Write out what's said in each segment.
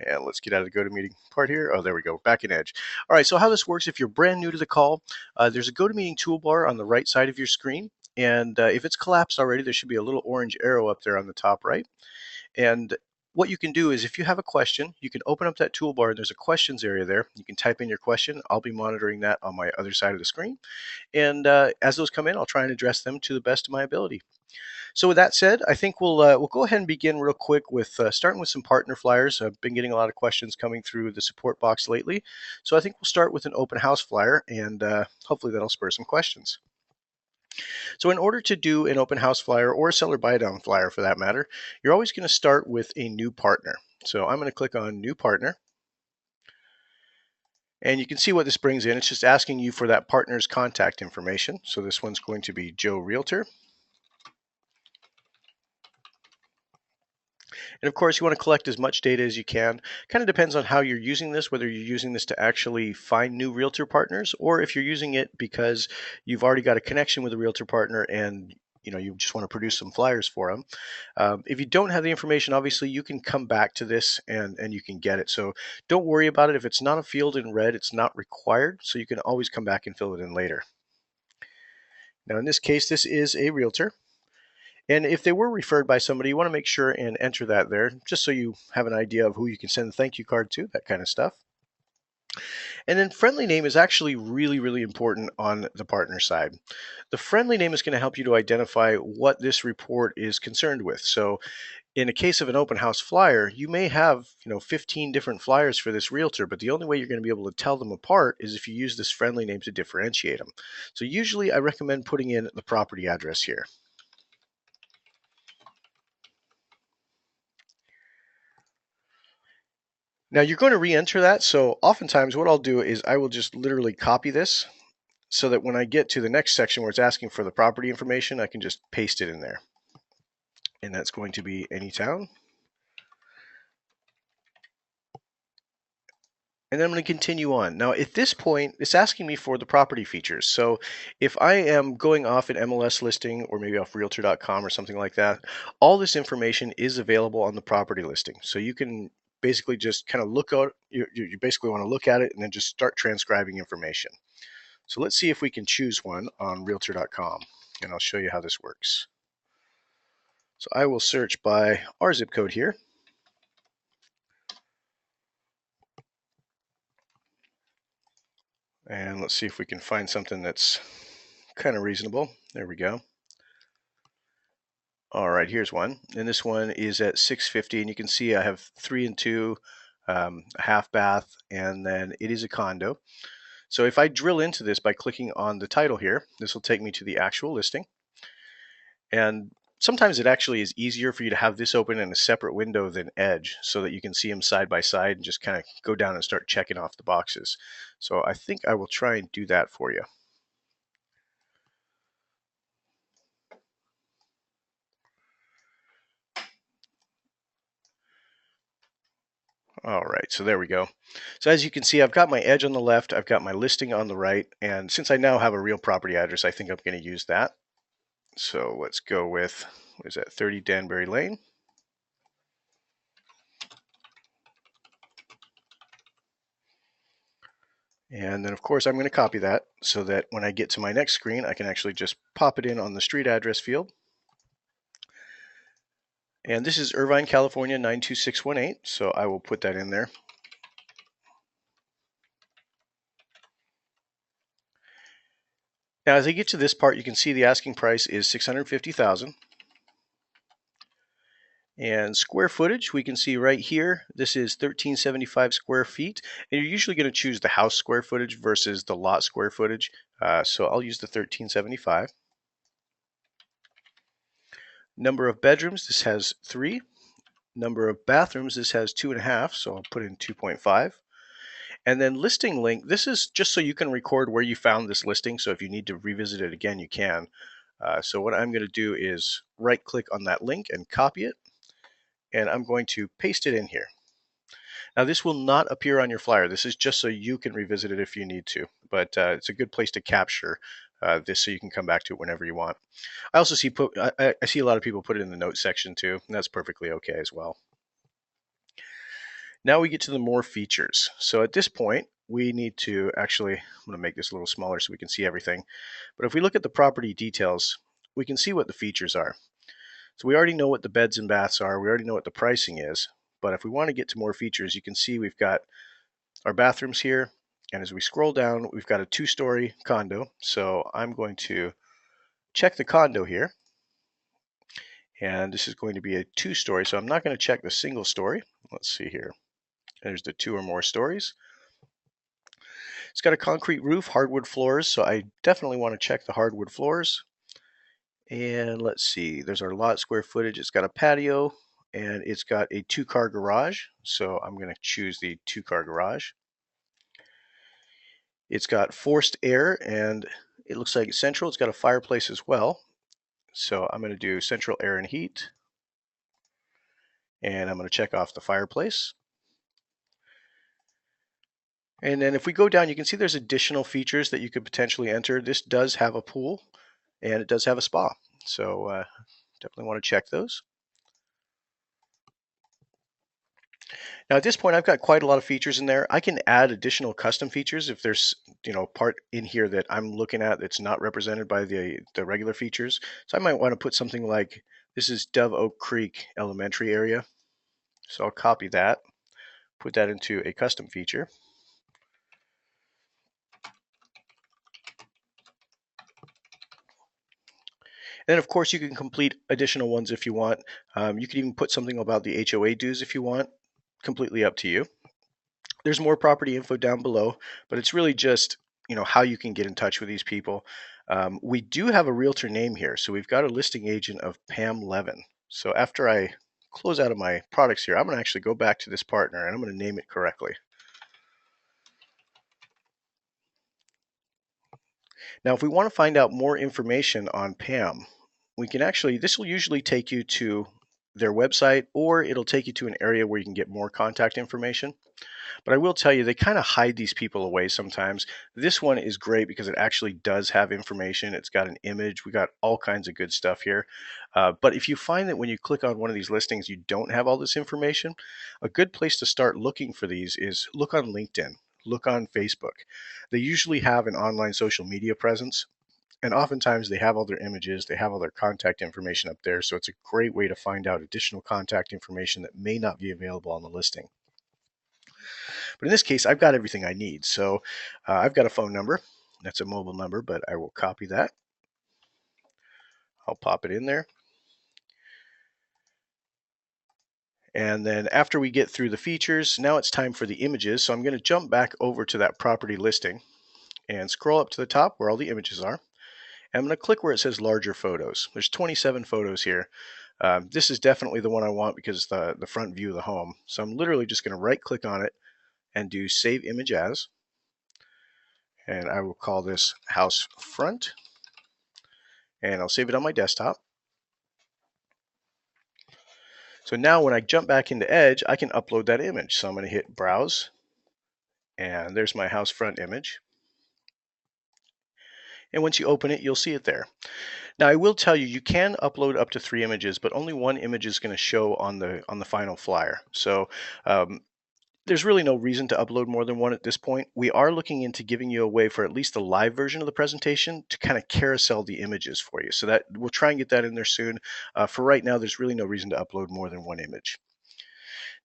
And let's get out of the GoToMeeting part here. Oh, there we go, back in Edge. All right, so how this works, if you're brand new to the call, there's a GoToMeeting toolbar on the right side of your screen. And if it's collapsed already, there should be a little orange arrow up there on the top right. And what you can do is if you have a question, you can open up that toolbar and there's a questions area there. You can type in your question. I'll be monitoring that on my other side of the screen. And as those come in, I'll try and address them to the best of my ability. So with that said, I think we'll go ahead and begin real quick with starting with some partner flyers. I've been getting a lot of questions coming through the support box lately. So I think we'll start with an open house flyer and hopefully that'll spur some questions. So in order to do an open house flyer or a seller buy down flyer for that matter, you're always going to start with a new partner. So I'm going to click on new partner. And you can see what this brings in. It's just asking you for that partner's contact information. So this one's going to be Joe Realtor. And of course, you want to collect as much data as you can. Kind of depends on how you're using this, whether you're using this to actually find new realtor partners, or if you're using it because you've already got a connection with a realtor partner and you just want to produce some flyers for them. If you don't have the information, obviously you can come back to this and you can get it. So don't worry about it. If it's not a field in red, it's not required. So you can always come back and fill it in later. Now in this case, this is a realtor. And if they were referred by somebody, you want to make sure and enter that there, just so you have an idea of who you can send a thank you card to, that kind of stuff. And then friendly name is actually really, really important on the partner side. The friendly name is going to help you to identify what this report is concerned with. So in a case of an open house flyer, you may have 15 different flyers for this realtor, but the only way you're going to be able to tell them apart is if you use this friendly name to differentiate them. So usually I recommend putting in the property address here. Now you're going to re-enter that, so oftentimes what I'll do is I will just literally copy this so that when I get to the next section where it's asking for the property information, I can just paste it in there. And that's going to be Anytown. And then I'm going to continue on. Now at this point, it's asking me for the property features. So if I am going off an MLS listing or maybe off realtor.com or something like that, all this information is available on the property listing. So you can basically just kind of look out, you basically want to look at it and then just start transcribing information. So let's see if we can choose one on realtor.com, and I'll show you how this works. So I will search by our zip code here. And let's see if we can find something that's kind of reasonable. There we go. All right, here's one. And this one is at 650, and you can see I have 3 and 2, a half bath, and then it is a condo. So if I drill into this by clicking on the title here, this will take me to the actual listing. And sometimes it actually is easier for you to have this open in a separate window than Edge so that you can see them side by side and just kind of go down and start checking off the boxes. So I think I will try and do that for you. All right, so there we go. So as you can see, I've got my Edge on the left, I've got my listing on the right, and since I now have a real property address, I think I'm going to use that. So let's go with, what is that, 30 Danbury Lane. And then of course I'm going to copy that so that when I get to my next screen, I can actually just pop it in on the street address field. And this is Irvine, California, 92618, so I will put that in there. Now as I get to this part, you can see the asking price is $650,000. And square footage, we can see right here, this is 1375 square feet. And you're usually going to choose the house square footage versus the lot square footage. So I'll use the 1375. Number of bedrooms, this has 3. Number of bathrooms, this has 2.5, so I'll put in 2.5. And then listing link, this is just so you can record where you found this listing. So if you need to revisit it again, you can. So what I'm going to do is right click on that link and copy it. And I'm going to paste it in here. Now this will not appear on your flyer. This is just so you can revisit it if you need to, but it's a good place to capture this so you can come back to it whenever you want. I also see I see a lot of people put it in the notes section too, and that's perfectly okay as well. Now we get to the more features. So at this point, we need to actually, I'm going to make this a little smaller so we can see everything. But if we look at the property details, we can see what the features are. So we already know what the beds and baths are. We already know what the pricing is. But if we want to get to more features, you can see we've got our bathrooms here. And as we scroll down, we've got a 2-story condo. So I'm going to check the condo here. And this is going to be a 2-story. So I'm not going to check the single story. Let's see here. There's the 2 or more stories. It's got a concrete roof, hardwood floors. So I definitely want to check the hardwood floors. And let's see, there's our lot square footage. It's got a patio and it's got a 2-car garage. So I'm going to choose the 2-car garage. It's got forced air and it looks like it's central. It's got a fireplace as well. So I'm going to do central air and heat. And I'm going to check off the fireplace. And then if we go down, you can see there's additional features that you could potentially enter. This does have a pool and it does have a spa. So definitely want to check those. Now at this point, I've got quite a lot of features in there. I can add additional custom features if there's part in here that I'm looking at that's not represented by the regular features. So I might want to put something like, this is Dove Oak Creek Elementary area. So I'll copy that, put that into a custom feature. And then of course you can complete additional ones if you want. You can even put something about the HOA dues if you want. Completely up to you. There's more property info down below, but it's really just how you can get in touch with these people. We do have a realtor name here, so we've got a listing agent of Pam Levin. So after I close out of my products here, I'm going to actually go back to this partner and I'm going to name it correctly. Now, if we want to find out more information on Pam, we can actually, this will usually take you to their website or it'll take you to an area where you can get more contact information. But I will tell you, they kind of hide these people away sometimes. This one is great because it actually does have information. It's got an image. We got all kinds of good stuff here. But if you find that when you click on one of these listings, you don't have all this information, a good place to start looking for these is look on LinkedIn, look on Facebook. They usually have an online social media presence. And oftentimes they have all their images, they have all their contact information up there. So it's a great way to find out additional contact information that may not be available on the listing. But in this case, I've got everything I need. So I've got a phone number. That's a mobile number, but I will copy that. I'll pop it in there. And then after we get through the features, now it's time for the images. So I'm going to jump back over to that property listing and scroll up to the top where all the images are. And I'm going to click where it says larger photos. There's 27 photos here. This is definitely the one I want because the front view of the home. So I'm literally just going to right click on it and do save image as. And I will call this house front. And I'll save it on my desktop. So now when I jump back into Edge, I can upload that image. So I'm going to hit Browse, and there's my house front image. And once you open it, you'll see it there. Now I will tell you, you can upload up to 3 images, but only 1 image is going to show on the final flyer. So there's really no reason to upload more than 1 at this point. We are looking into giving you a way for at least the live version of the presentation to kind of carousel the images for you. So that we'll try and get that in there soon. For right now, there's really no reason to upload more than 1 image.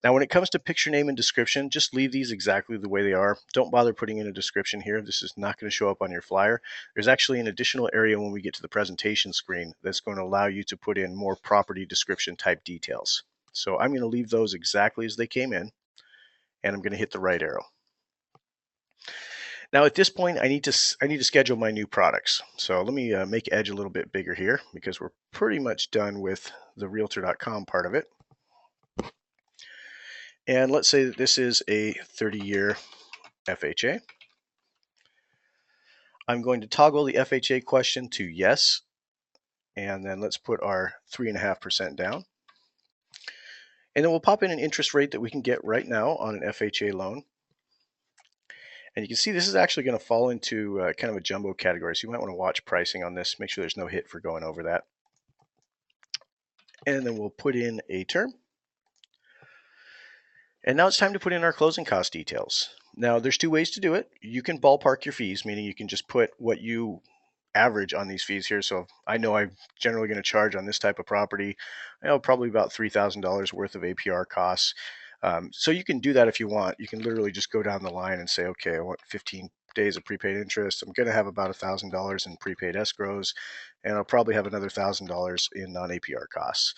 Now, when it comes to picture name and description, just leave these exactly the way they are. Don't bother putting in a description here. This is not going to show up on your flyer. There's actually an additional area when we get to the presentation screen that's going to allow you to put in more property description type details. So I'm going to leave those exactly as they came in, and I'm going to hit the right arrow. Now at this point, I need to schedule my new products. So let me make Edge a little bit bigger here because we're pretty much done with the Realtor.com part of it. And let's say that this is a 30-year FHA. I'm going to toggle the FHA question to yes, and then let's put our 3.5% down. And then we'll pop in an interest rate that we can get right now on an FHA loan. And you can see this is actually going to fall into kind of a jumbo category, so you might want to watch pricing on this, make sure there's no hit for going over that. And then we'll put in a term. And now it's time to put in our closing cost details. Now, there's two ways to do it. You can ballpark your fees, meaning you can just put what you average on these fees here. So I know I'm generally going to charge on this type of property, probably about $3,000 worth of APR costs. So you can do that if you want. You can literally just go down the line and say, okay, I want 15 days of prepaid interest. I'm going to have about $1,000 in prepaid escrows, and I'll probably have another $1,000 in non-APR costs.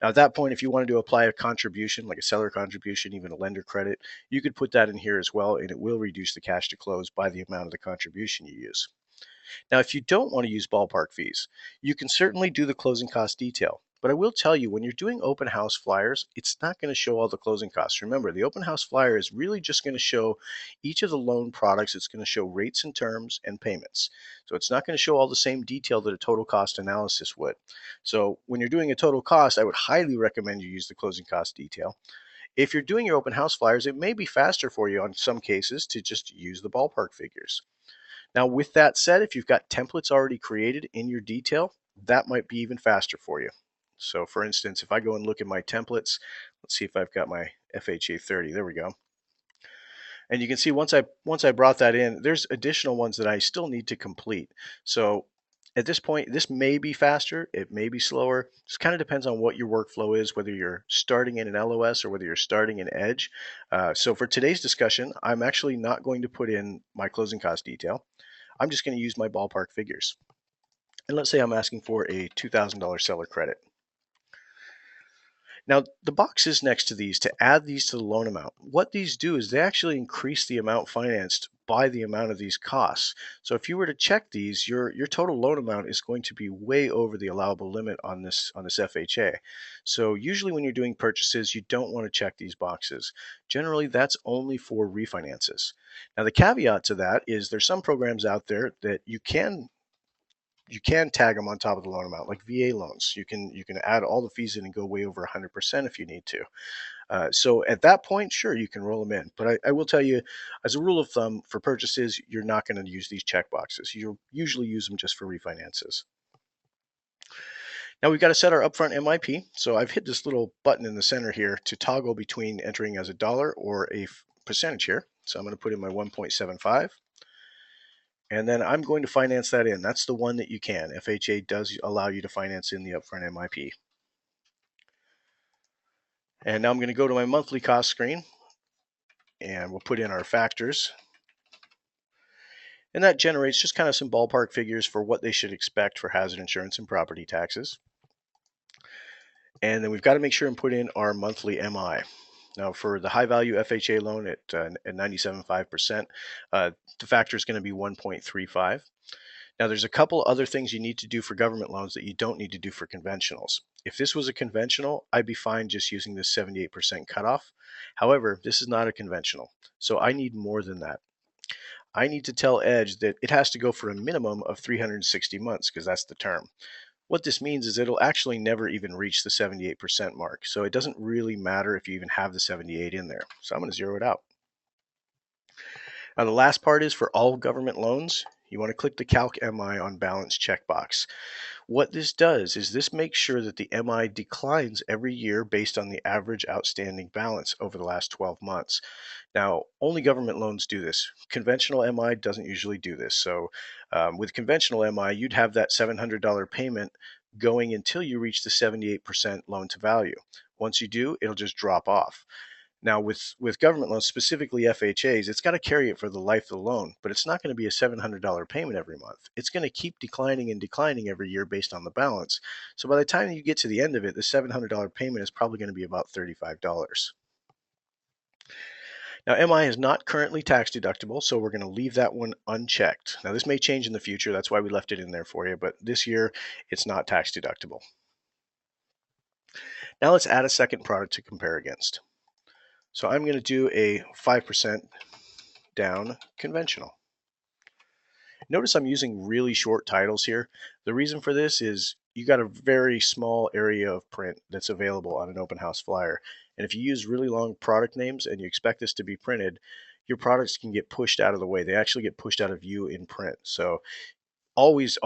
Now, at that point, if you wanted to apply a contribution, like a seller contribution, even a lender credit, you could put that in here as well, and it will reduce the cash to close by the amount of the contribution you use. Now, if you don't want to use ballpark fees, you can certainly do the closing cost detail. But I will tell you, when you're doing open house flyers, it's not going to show all the closing costs. Remember, the open house flyer is really just going to show each of the loan products. It's going to show rates and terms and payments. So it's not going to show all the same detail that a total cost analysis would. So when you're doing a total cost, I would highly recommend you use the closing cost detail. If you're doing your open house flyers, it may be faster for you on some cases to just use the ballpark figures. Now, with that said, if you've got templates already created in your detail, that might be even faster for you. So for instance, if I go and look at my templates, let's see if I've got my FHA 30. There we go. And you can see once I brought that in, there's additional ones that I still need to complete. So at this point, this may be faster, it may be slower. It kind of depends on what your workflow is, whether you're starting in an LOS or whether you're starting in Edge. So for today's discussion, I'm actually not going to put in my closing cost detail. I'm just going to use my ballpark figures. And let's say I'm asking for a $2,000 seller credit. Now, the boxes next to these, to add these to the loan amount, what these do is they actually increase the amount financed by the amount of these costs. So if you were to check these, your total loan amount is going to be way over the allowable limit on this FHA. So usually when you're doing purchases, you don't want to check these boxes. Generally, that's only for refinances. Now, the caveat to that is there's some programs out there that you can tag them on top of the loan amount, like VA loans. You can add all the fees in and go way over 100% if you need to. So at that point, sure, you can roll them in. But I will tell you, as a rule of thumb, for purchases, you're not going to use these check boxes. You'll usually use them just for refinances. Now we've got to set our upfront MIP. So I've hit this little button in the center here to toggle between entering as a dollar or a percentage here. So I'm going to put in my 1.75. And then I'm going to finance that in. That's the one that you can. FHA does allow you to finance in the upfront MIP. And now I'm going to go to my monthly cost screen and we'll put in our factors. And that generates just kind of some ballpark figures for what they should expect for hazard insurance and property taxes. And then we've got to make sure and put in our monthly MI. Now, for the high value FHA loan at 97.5%, the factor is going to be 1.35. Now, there's a couple other things you need to do for government loans that you don't need to do for conventionals. If this was a conventional, I'd be fine just using this 78% cutoff. However, this is not a conventional, so I need more than that. I need to tell Edge that it has to go for a minimum of 360 months because that's the term. What this means is it'll actually never even reach the 78% mark, so it doesn't really matter if you even have the 78 in there. So I'm going to zero it out. Now the last part is for all government loans, you want to click the Calc MI on balance checkbox. What this does is this makes sure that the MI declines every year based on the average outstanding balance over the last 12 months. Now, only government loans do this. Conventional MI doesn't usually do this. So with conventional MI, you'd have that $700 payment going until you reach the 78% loan to value. Once you do, it'll just drop off. Now, with government loans, specifically FHAs, it's got to carry it for the life of the loan, but it's not going to be a $700 payment every month. It's going to keep declining and declining every year based on the balance. So by the time you get to the end of it, the $700 payment is probably going to be about $35. Now, MI is not currently tax deductible, so we're going to leave that one unchecked. Now, this may change in the future. That's why we left it in there for you, but this year it's not tax deductible. Now let's add a second product to compare against. So I'm going to do a 5% down conventional. Notice I'm using really short titles here. The reason for this is you got a very small area of print that's available on an open house flyer. And if you use really long product names and you expect this to be printed, your products can get pushed out of the way. They actually get pushed out of view in print. So always,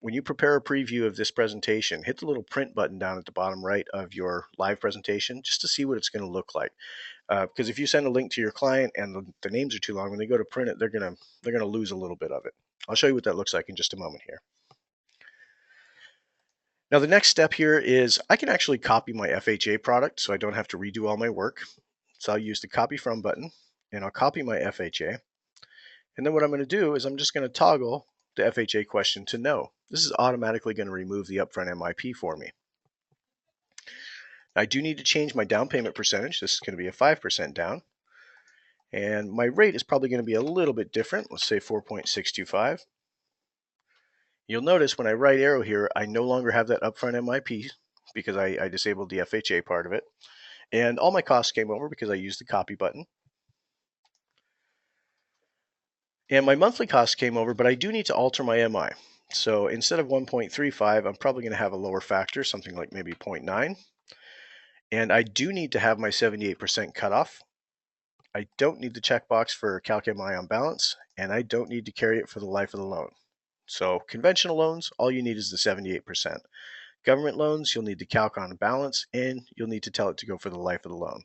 when you prepare a preview of this presentation, hit the little print button down at the bottom right of your live presentation just to see what it's going to look like. Because if you send a link to your client and the names are too long, when they go to print it, they're gonna lose a little bit of it. I'll show you what that looks like in just a moment here. Now the next step here is I can actually copy my FHA product so I don't have to redo all my work. So I'll use the copy from button and I'll copy my FHA. And then what I'm going to do is I'm just going to toggle the FHA question to no. This is automatically going to remove the upfront MIP for me. I do need to change my down payment percentage. This is going to be a 5% down. And my rate is probably going to be a little bit different. Let's say 4.625. You'll notice when I right arrow here, I no longer have that upfront MIP because I disabled the FHA part of it. And all my costs came over because I used the copy button. And my monthly costs came over, but I do need to alter my MI. So instead of 1.35, I'm probably going to have a lower factor, something like maybe 0.9. And I do need to have my 78% cutoff. I don't need the checkbox for Calc MI on balance, and I don't need to carry it for the life of the loan. So conventional loans, all you need is the 78%. Government loans, you'll need to calc on balance, and you'll need to tell it to go for the life of the loan.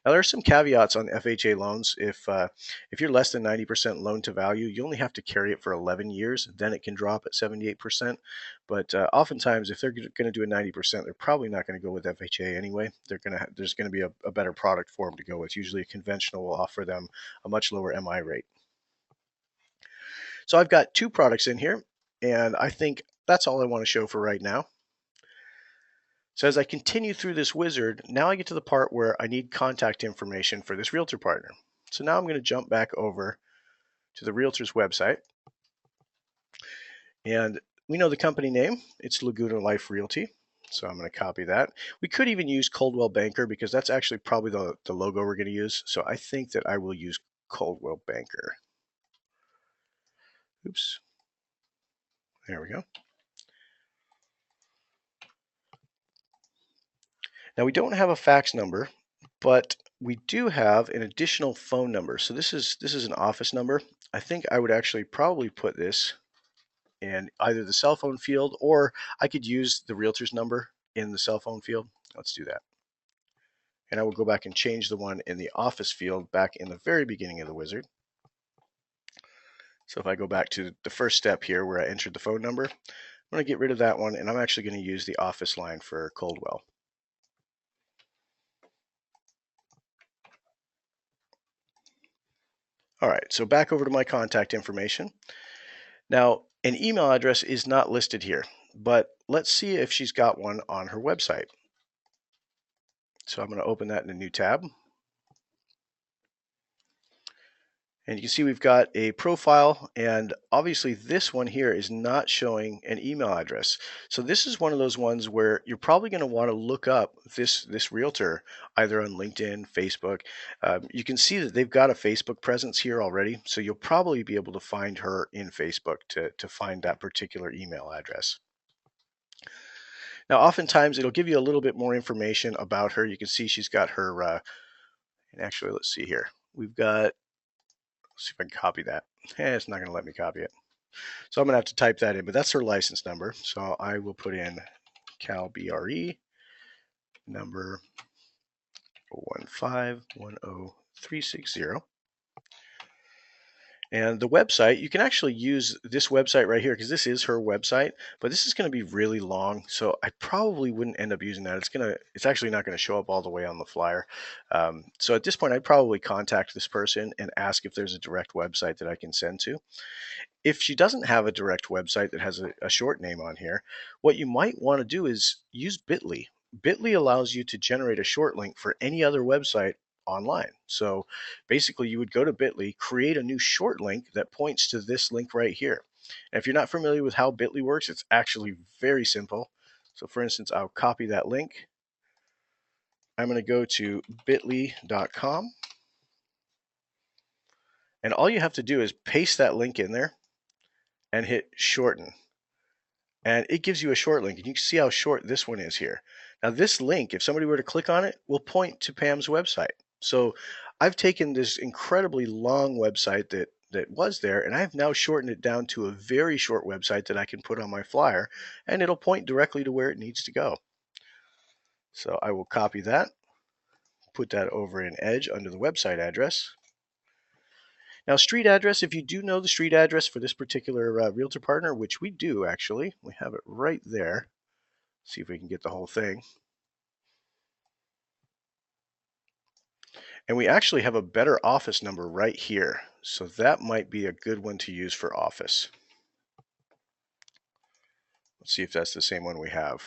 Now, there are some caveats on FHA loans. If you're less than 90% loan to value, you only have to carry it for 11 years. Then it can drop at 78%. But oftentimes, if they're going to do a 90%, they're probably not going to go with FHA anyway. There's going to be a better product for them to go with. Usually, a conventional will offer them a much lower MI rate. So I've got two products in here, and I think that's all I want to show for right now. So as I continue through this wizard, now I get to the part where I need contact information for this realtor partner. So now I'm going to jump back over to the realtor's website. And we know the company name. It's Laguna Life Realty. So I'm going to copy that. We could even use Coldwell Banker because that's actually probably the logo we're going to use. So I think that I will use Coldwell Banker. Oops. There we go. Now we don't have a fax number, but we do have an additional phone number. So this is an office number. I think I would actually probably put this in either the cell phone field, or I could use the realtor's number in the cell phone field. Let's do that. And I will go back and change the one in the office field back in the very beginning of the wizard. So if I go back to the first step here where I entered the phone number, I'm going to get rid of that one, and I'm actually going to use the office line for Coldwell. All right, so back over to my contact information. Now, an email address is not listed here, but let's see if she's got one on her website. So I'm going to open that in a new tab. And you can see we've got a profile, and obviously this one here is not showing an email address. So this is one of those ones where you're probably going to want to look up this realtor either on LinkedIn, Facebook. You can see that they've got a Facebook presence here already, so you'll probably be able to find her in Facebook to find that particular email address. Now, oftentimes it'll give you a little bit more information about her. You can see she's got her, and actually, let's see here. We've got, let's see if I can copy that. It's not going to let me copy it. So I'm going to have to type that in, but that's her license number. So I will put in CalBRE number 1510360. And the website, you can actually use this website right here because this is her website, but this is going to be really long, so I probably wouldn't end up using that. It's actually not going to show up all the way on the flyer. So at this point, I'd probably contact this person and ask if there's a direct website that I can send to. If she doesn't have a direct website that has a short name on here, what you might want to do is use Bitly. Bitly allows you to generate a short link for any other website online. So basically you would go to Bitly, create a new short link that points to this link right here. And if you're not familiar with how Bitly works, it's actually very simple. So for instance, I'll copy that link. I'm going to go to bit.ly.com. And all you have to do is paste that link in there and hit shorten. And it gives you a short link. And you can see how short this one is here. Now this link, if somebody were to click on it, will point to Pam's website. So I've taken this incredibly long website that was there, and I've now shortened it down to a very short website that I can put on my flyer, and it'll point directly to where it needs to go. So I will copy that, put that over in Edge under the website address. Now, street address, if you do know the street address for this particular realtor partner, which we do actually, we have it right there. See if we can get the whole thing. And we actually have a better office number right here. So that might be a good one to use for office. Let's see if that's the same one we have.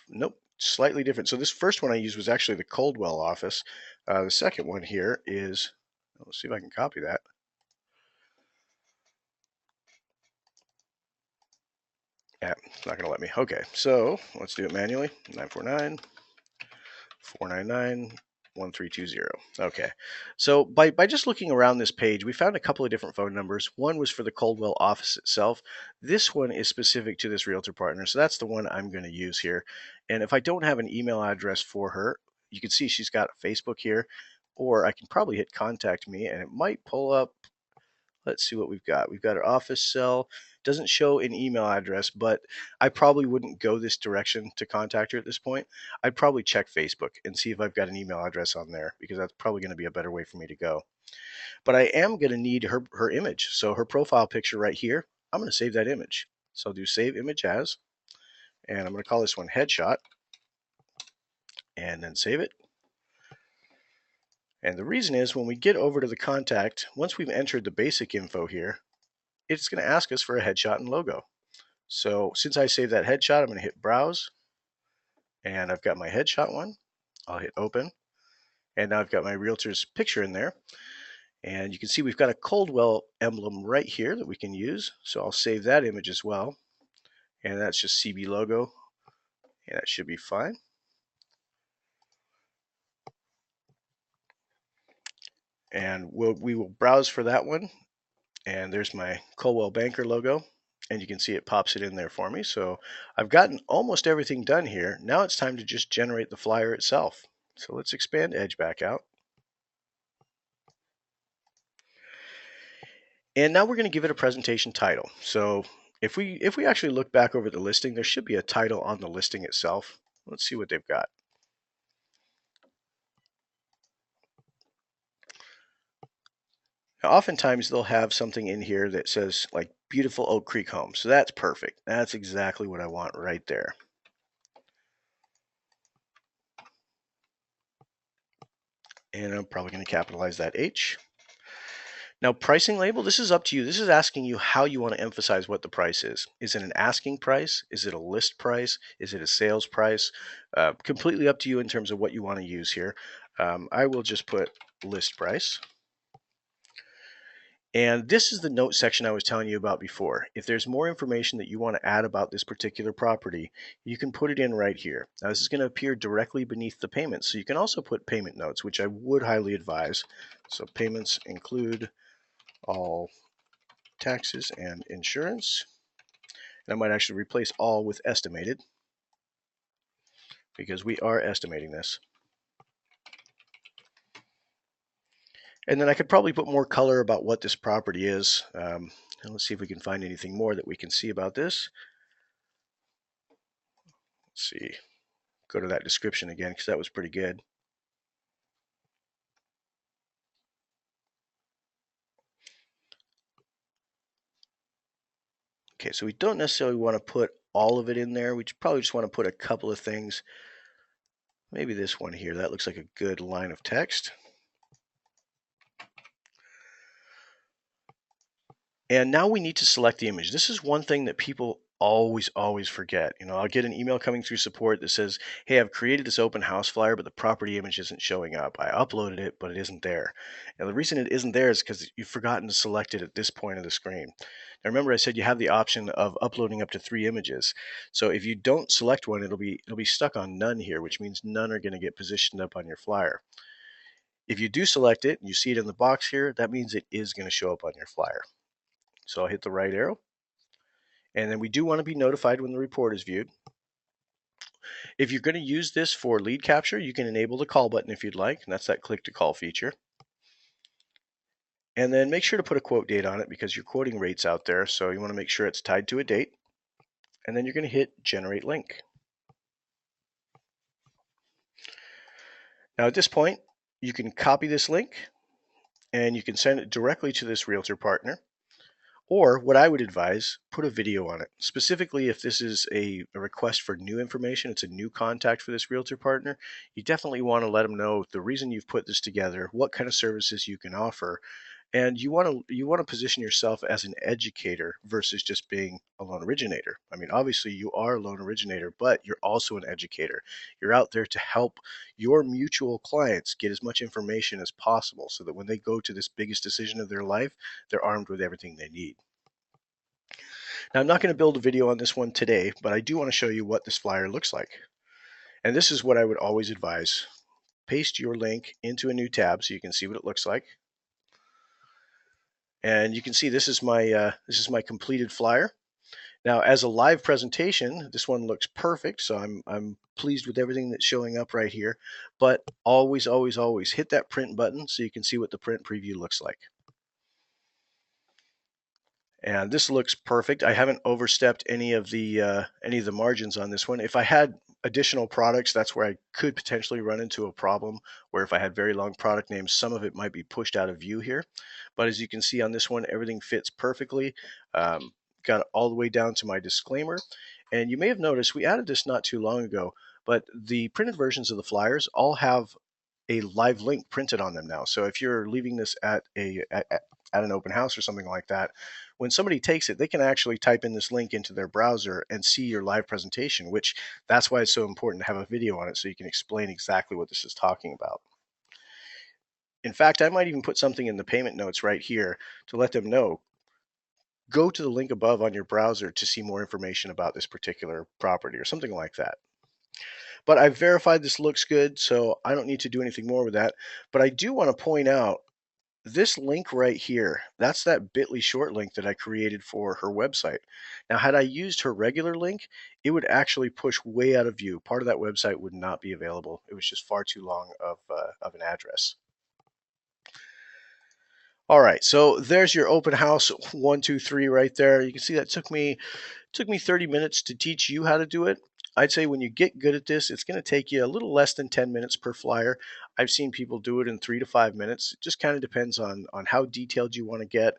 Nope, slightly different. So this first one I used was actually the Coldwell office. The second one here is, let's see if I can copy that. Yeah, it's not going to let me. Okay, so let's do it manually. 949 499 1320. Okay, so by just looking around this page, we found a couple of different phone numbers. One was for the Coldwell office itself. This one is specific to this realtor partner, so that's the one I'm going to use here. And if I don't have an email address for her, you can see she's got Facebook here, or I can probably hit contact me and it might pull up. Let's see what we've got. We've got our office cell. Doesn't show an email address, but I probably wouldn't go this direction to contact her at this point. I'd probably check Facebook and see if I've got an email address on there, because that's probably going to be a better way for me to go. But I am going to need her image. So her profile picture right here, I'm going to save that image. So I'll do save image as, and I'm going to call this one headshot, and then save it. And the reason is when we get over to the contact, once we've entered the basic info here, it's going to ask us for a headshot and logo. So since I saved that headshot, I'm going to hit browse, and I've got my headshot one. I'll hit open, and now I've got my realtor's picture in there. And you can see we've got a Coldwell emblem right here that we can use. So I'll save that image as well. And that's just CB logo, and that should be fine. And we will browse for that one. And there's my Coldwell Banker logo. And you can see it pops it in there for me. So I've gotten almost everything done here. Now it's time to just generate the flyer itself. So let's expand Edge back out. And now we're going to give it a presentation title. So if we actually look back over the listing, there should be a title on the listing itself. Let's see what they've got. Now, oftentimes they'll have something in here that says like beautiful Oak Creek home. So that's perfect. That's exactly what I want right there. And I'm probably going to capitalize that H. Now, pricing label, this is up to you. This is asking you how you want to emphasize what the price is. Is it an asking price? Is it a list price? Is it a sales price? Completely up to you in terms of what you want to use here. I will just put list price. And this is the note section I was telling you about before. If there's more information that you want to add about this particular property, you can put it in right here. Now, this is going to appear directly beneath the payments. So you can also put payment notes, which I would highly advise. So payments include all taxes and insurance. And I might actually replace all with estimated, because we are estimating this. And then I could probably put more color about what this property is. And let's see if we can find anything more that we can see about this. Let's see. Go to that description again, because that was pretty good. Okay, so we don't necessarily want to put all of it in there. We probably just want to put a couple of things. Maybe this one here. That looks like a good line of text. And now we need to select the image. This is one thing that people always forget. I'll get an email coming through support that says, hey, I've created this open house flyer, but the property image isn't showing up. I uploaded it, but it isn't there. And the reason it isn't there is because you've forgotten to select it at this point of the screen. Now remember, I said you have the option of uploading up to 3 images. So if you don't select one, it'll be stuck on none here, which means none are going to get positioned up on your flyer. If you do select it and you see it in the box here, that means it is going to show up on your flyer. So I'll hit the right arrow. And then we do want to be notified when the report is viewed. If you're going to use this for lead capture, you can enable the call button if you'd like, and that's that click to call feature. And then make sure to put a quote date on it, because you're quoting rates out there, so you want to make sure it's tied to a date. And then you're going to hit generate link. Now at this point, You can copy this link and you can send it directly to this realtor partner. Or what I would advise, put a video on it. Specifically, if this is a request for new information, it's a new contact for this realtor partner, you definitely want to let them know the reason you've put this together, what kind of services you can offer, and you want to position yourself as an educator versus just being a loan originator. I mean, obviously you are a loan originator, but you're also an educator. You're out there to help your mutual clients get as much information as possible so that when they go to this biggest decision of their life, they're armed with everything they need. Now, I'm not going to build a video on this one today, but I do want to show you what this flyer looks like. And this is what I would always advise. Paste your link into a new tab so you can see what it looks like. And you can see this is my completed flyer. Now, as a live presentation, this one looks perfect, so I'm pleased with everything that's showing up right here. But always, always, always hit that print button so you can see what the print preview looks like. And this looks perfect. I haven't overstepped any of the margins on this one. If I had additional products, that's where I could potentially run into a problem where if I had very long product names, some of it might be pushed out of view here. But as you can see on this one, everything fits perfectly. Got it all the way down to my disclaimer. And you may have noticed we added this not too long ago, but the printed versions of the flyers all have a live link printed on them now. So if you're leaving this at an open house or something like that, when somebody takes it, they can actually type in this link into their browser and see your live presentation, which that's why it's so important to have a video on it so you can explain exactly what this is talking about. In fact, I might even put something in the payment notes right here to let them know. Go to the link above on your browser to see more information about this particular property or something like that. But I've verified this looks good, so I don't need to do anything more with that. But I do want to point out this link right here, that's that bit.ly short link that I created for her website. Now, had I used her regular link, it would actually push way out of view. Part of that website would not be available. It was just far too long of an address. All right, so there's your open house 1, 2, 3 right there. You can see that took me 30 minutes to teach you how to do it. I'd say when you get good at this, it's going to take you a little less than 10 minutes per flyer. I've seen people do it in 3 to 5 minutes. It just kind of depends on how detailed you want to get.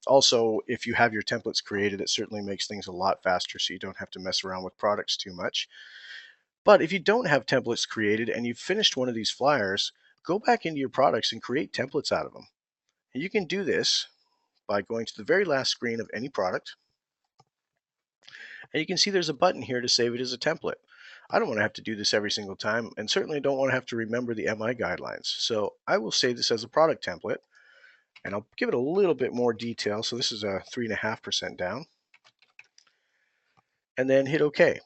Also, if you have your templates created, it certainly makes things a lot faster so you don't have to mess around with products too much. But if you don't have templates created and you've finished one of these flyers, go back into your products and create templates out of them. And you can do this by going to the very last screen of any product. And you can see there's a button here to save it as a template. I don't want to have to do this every single time, and certainly don't want to have to remember the MI guidelines. So I will save this as a product template, and I'll give it a little bit more detail. So this is a 3.5% down, and then hit OK.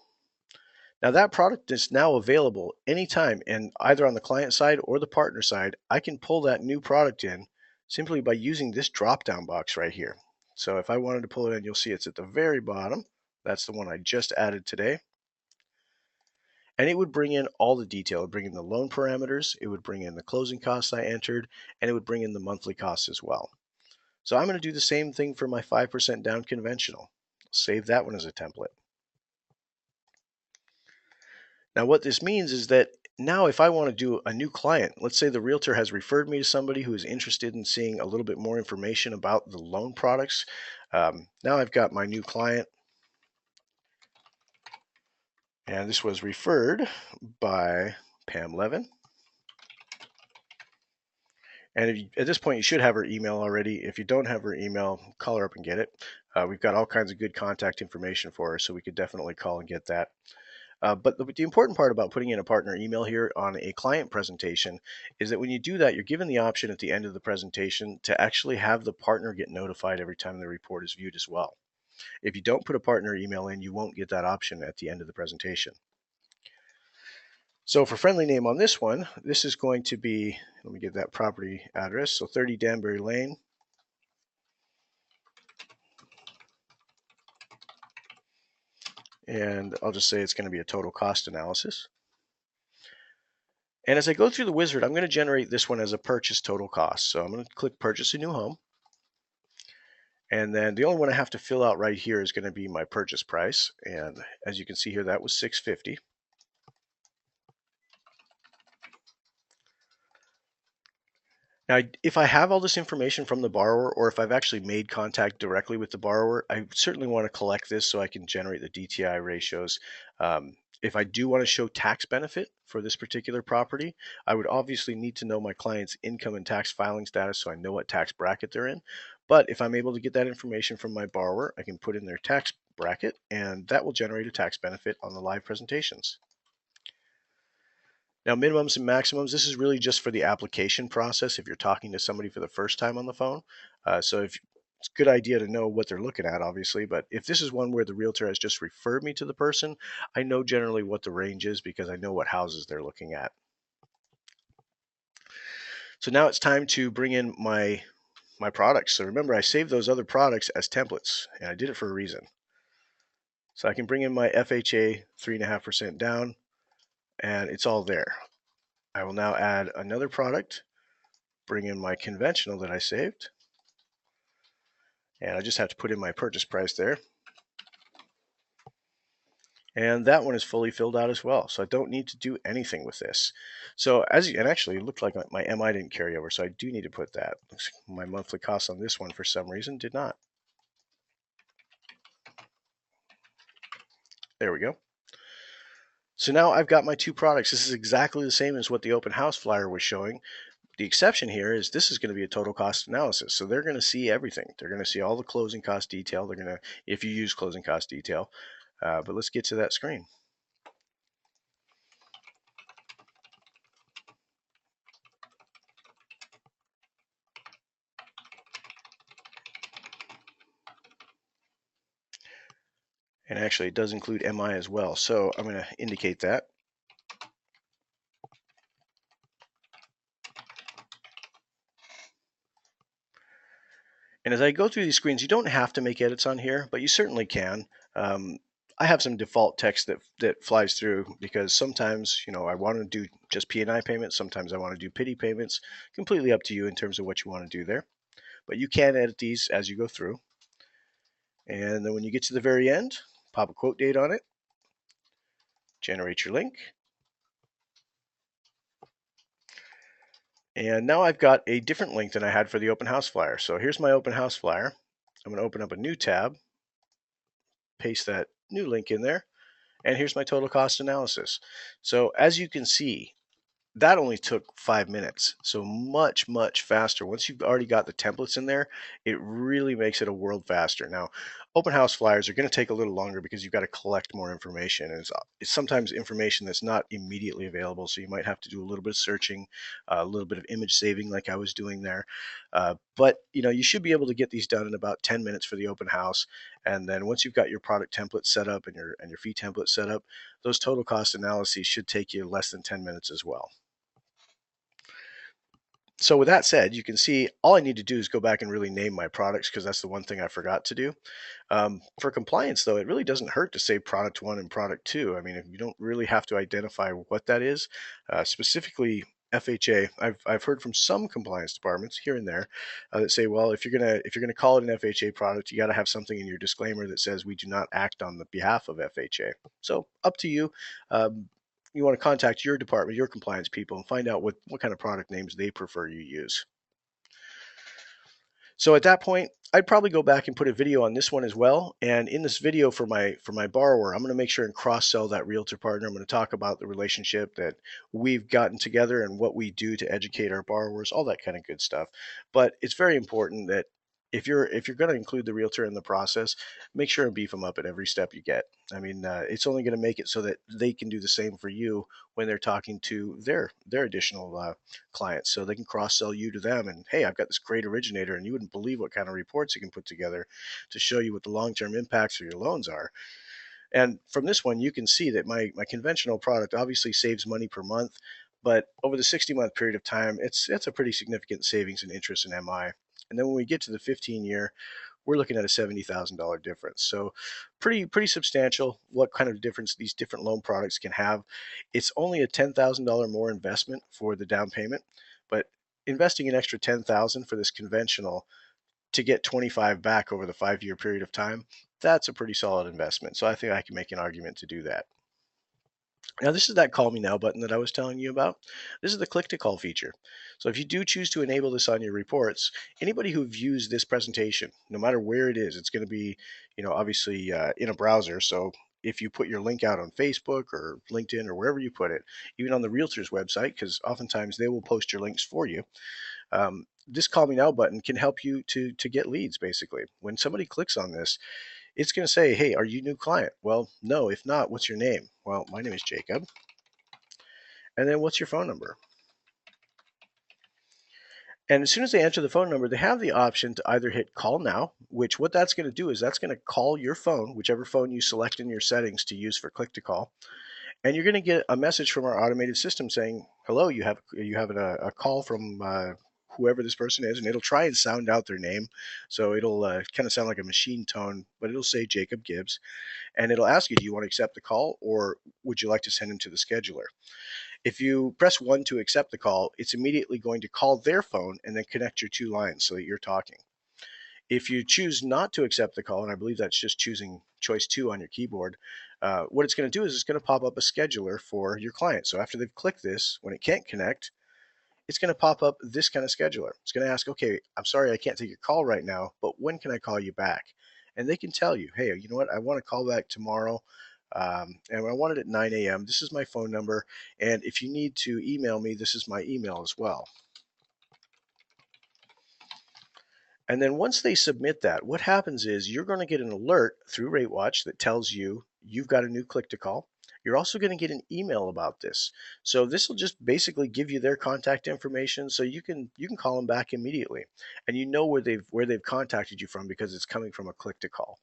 Now that product is now available anytime, and either on the client side or the partner side, I can pull that new product in simply by using this drop-down box right here. So if I wanted to pull it in, you'll see it's at the very bottom. That's the one I just added today. And it would bring in all the detail. It would bring in the loan parameters, it would bring in the closing costs I entered, and it would bring in the monthly costs as well. So I'm going to do the same thing for my 5% down conventional. Save that one as a template. Now what this means is that now if I want to do a new client, let's say the realtor has referred me to somebody who is interested in seeing a little bit more information about the loan products. Now I've got my new client, and this was referred by Pam Levin. And at this point, you should have her email already. If you don't have her email, call her up and get it. We've got all kinds of good contact information for her, so we could definitely call and get that. But the important part about putting in a partner email here on a client presentation is that when you do that, you're given the option at the end of the presentation to actually have the partner get notified every time the report is viewed as well. If you don't put a partner email in, you won't get that option at the end of the presentation. So for friendly name on this one, this is going to be, let me get that property address, so 30 Danbury Lane. And I'll just say it's going to be a total cost analysis. And as I go through the wizard, I'm going to generate this one as a purchase total cost. So I'm going to click purchase a new home. And then the only one I have to fill out right here is going to be my purchase price. And as you can see here, that was $650. Now, if I have all this information from the borrower, or if I've actually made contact directly with the borrower, I certainly want to collect this so I can generate the DTI ratios. If I do want to show tax benefit for this particular property, I would obviously need to know my client's income and tax filing status so I know what tax bracket they're in. But if I'm able to get that information from my borrower, I can put in their tax bracket and that will generate a tax benefit on the live presentations. Now, minimums and maximums, this is really just for the application process if you're talking to somebody for the first time on the phone. So if it's a good idea to know what they're looking at, obviously, but if this is one where the realtor has just referred me to the person, I know generally what the range is because I know what houses they're looking at. So now it's time to bring in my products. So remember, I saved those other products as templates, and I did it for a reason. So I can bring in my FHA 3.5% down, and it's all there. I will now add another product, bring in my conventional that I saved, and I just have to put in my purchase price there. And that one is fully filled out as well, so I don't need to do anything with this. So and actually it looked like my MI didn't carry over, so I do need to put that. My monthly cost on this one for some reason did not. There we go. So now I've got my two products. This is exactly the same as what the open house flyer was showing. The exception here is this is going to be a total cost analysis. So they're going to see everything. They're going to see all the closing cost detail. They're going to, if you use closing cost detail. But let's get to that screen. And actually, it does include MI as well. So I'm going to indicate that. And as I go through these screens, you don't have to make edits on here, but you certainly can. I have some default text that flies through because sometimes, I want to do just P&I payments. Sometimes I want to do PITI payments. Completely up to you in terms of what you want to do there. But you can edit these as you go through. And then when you get to the very end, pop a quote date on it, generate your link. And now I've got a different link than I had for the open house flyer. So here's my open house flyer. I'm going to open up a new tab, paste that new link in there, and here's my total cost analysis. So as you can see, that only took 5 minutes. So much, much faster. Once you've already got the templates in there, it really makes it a world faster. Now, open house flyers are going to take a little longer because you've got to collect more information. And it's sometimes information that's not immediately available. So you might have to do a little bit of searching, a little bit of image saving like I was doing there. But you should be able to get these done in about 10 minutes for the open house. And then once you've got your product template set up and your fee template set up, those total cost analyses should take you less than 10 minutes as well. So with that said, you can see all I need to do is go back and really name my products because that's the one thing I forgot to do. For compliance, though, it really doesn't hurt to say product one and product two. I mean, if you don't really have to identify what that is, specifically FHA. I've heard from some compliance departments here and there that say, well, if you're gonna call it an FHA product, you got to have something in your disclaimer that says we do not act on the behalf of FHA. So up to you. You want to contact your department, your compliance people, and find out what kind of product names they prefer you use. So at that point, I'd probably go back and put a video on this one as well. And in this video for my borrower, I'm going to make sure and cross sell that realtor partner. I'm going to talk about the relationship that we've gotten together and what we do to educate our borrowers, all that kind of good stuff. But it's very important that if you're going to include the realtor in the process, make sure and beef them up at every step you get. I mean, it's only going to make it so that they can do the same for you when they're talking to their additional clients, so they can cross sell you to them. And hey, I've got this great originator, and you wouldn't believe what kind of reports you can put together to show you what the long term impacts of your loans are. And from this one, you can see that my conventional product obviously saves money per month, but over the 60-month period of time, it's a pretty significant savings in interest in MI. And then when we get to the 15-year, we're looking at a $70,000 difference. So pretty substantial what kind of difference these different loan products can have. It's only a $10,000 more investment for the down payment, but investing an extra 10,000 for this conventional to get 25 back over the 5-year period of time, that's a pretty solid investment. So I think I can make an argument to do that. Now, this is that Call Me Now button that I was telling you about. This is the click to call feature. So, if you do choose to enable this on your reports, anybody who views this presentation, no matter where it is, it's going to be, obviously in a browser. So, if you put your link out on Facebook or LinkedIn or wherever you put it, even on the realtor's website, because oftentimes they will post your links for you. This Call Me Now button can help you to get leads. Basically, when somebody clicks on this, it's going to say, "Hey, are you a new client?" Well, no. If not, what's your name? Well, my name is Jacob. And then what's your phone number? And as soon as they enter the phone number, they have the option to either hit call now, which what that's going to do is that's going to call your phone, whichever phone you select in your settings to use for click to call, and you're going to get a message from our automated system saying, "Hello, you have a call from whoever this person is," and it'll try and sound out their name, so it'll kind of sound like a machine tone, but it'll say Jacob Gibbs, and it'll ask you, "Do you want to accept the call, or would you like to send him to the scheduler?" If you press 1 to accept the call, it's immediately going to call their phone and then connect your two lines so that you're talking. If you choose not to accept the call, and I believe that's just choosing choice 2 on your keyboard, what it's going to do is it's going to pop up a scheduler for your client. So after they've clicked this, when it can't connect, it's going to pop up this kind of scheduler. It's going to ask, "Okay, I'm sorry I can't take your call right now, but when can I call you back?" And they can tell you, "Hey, you know what? I want to call back tomorrow. And I want it at 9 a.m. This is my phone number. And if you need to email me, this is my email as well." And then once they submit that, what happens is you're going to get an alert through RateWatch that tells you you've got a new click to call. You're also going to get an email about this. So this will just basically give you their contact information so you can call them back immediately. And you know where they've contacted you from because it's coming from a click to call.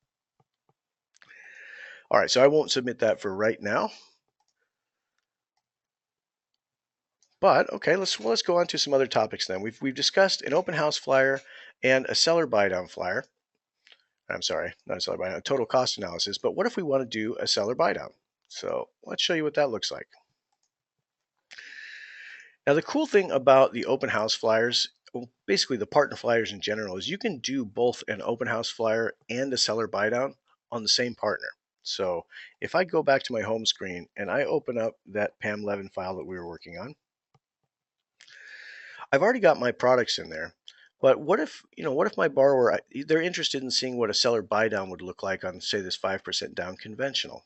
All right, so I won't submit that for right now. But okay, let's go on to some other topics then. We've discussed an open house flyer and a seller buy down flyer. I'm sorry, not a seller buy down, a total cost analysis. But what if we want to do a seller buy down? So let's show you what that looks like. Now the cool thing about the open house flyers, well, basically the partner flyers in general, is you can do both an open house flyer and a seller buy down on the same partner. So if I go back to my home screen and I open up that Pam Levin file that we were working on, I've already got my products in there. But what if my borrower, they're interested in seeing what a seller buy down would look like on, say, this 5% down conventional.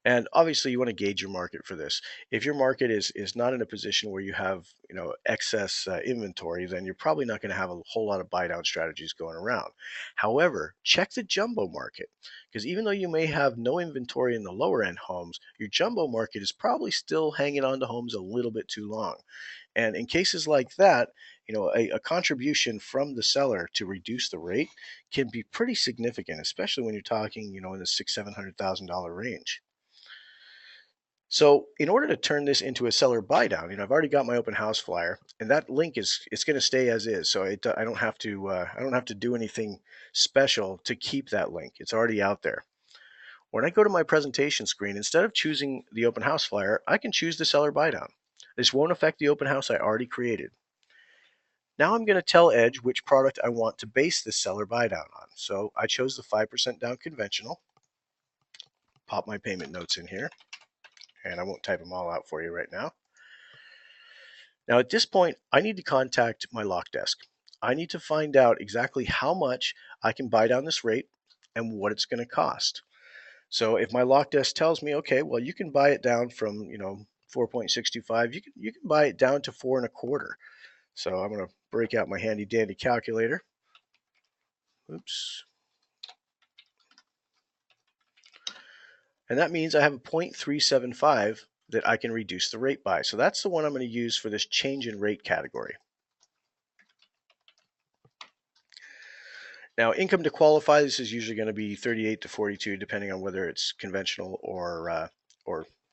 And obviously you want to gauge your market for this. If your market is not in a position where you have, excess inventory, then you're probably not going to have a whole lot of buy down strategies going around. However, check the jumbo market, because even though you may have no inventory in the lower end homes, your jumbo market is probably still hanging on to homes a little bit too long. And in cases like that, a contribution from the seller to reduce the rate can be pretty significant, especially when you're talking, in the $600,000-700,000 range. So in order to turn this into a seller buy down, I've already got my open house flyer, and that link is it's going to stay as is. So I don't have to do anything special to keep that link. It's already out there. When I go to my presentation screen, instead of choosing the open house flyer, I can choose the seller buy down. This won't affect the open house I already created. Now I'm going to tell Edge which product I want to base this seller buy down on. So I chose the 5% down conventional. Pop my payment notes in here, and I won't type them all out for you right now. Now at this point, I need to contact my lock desk. I need to find out exactly how much I can buy down this rate and what it's going to cost. So if my lock desk tells me, okay, well you can buy it down from 4.625, you can buy it down to 4.25. So I'm going to break out my handy dandy calculator. Oops. And that means I have a 0.375 that I can reduce the rate by. So that's the one I'm going to use for this change in rate category. Now, income to qualify, this is usually going to be 38 to 42, depending on whether it's conventional or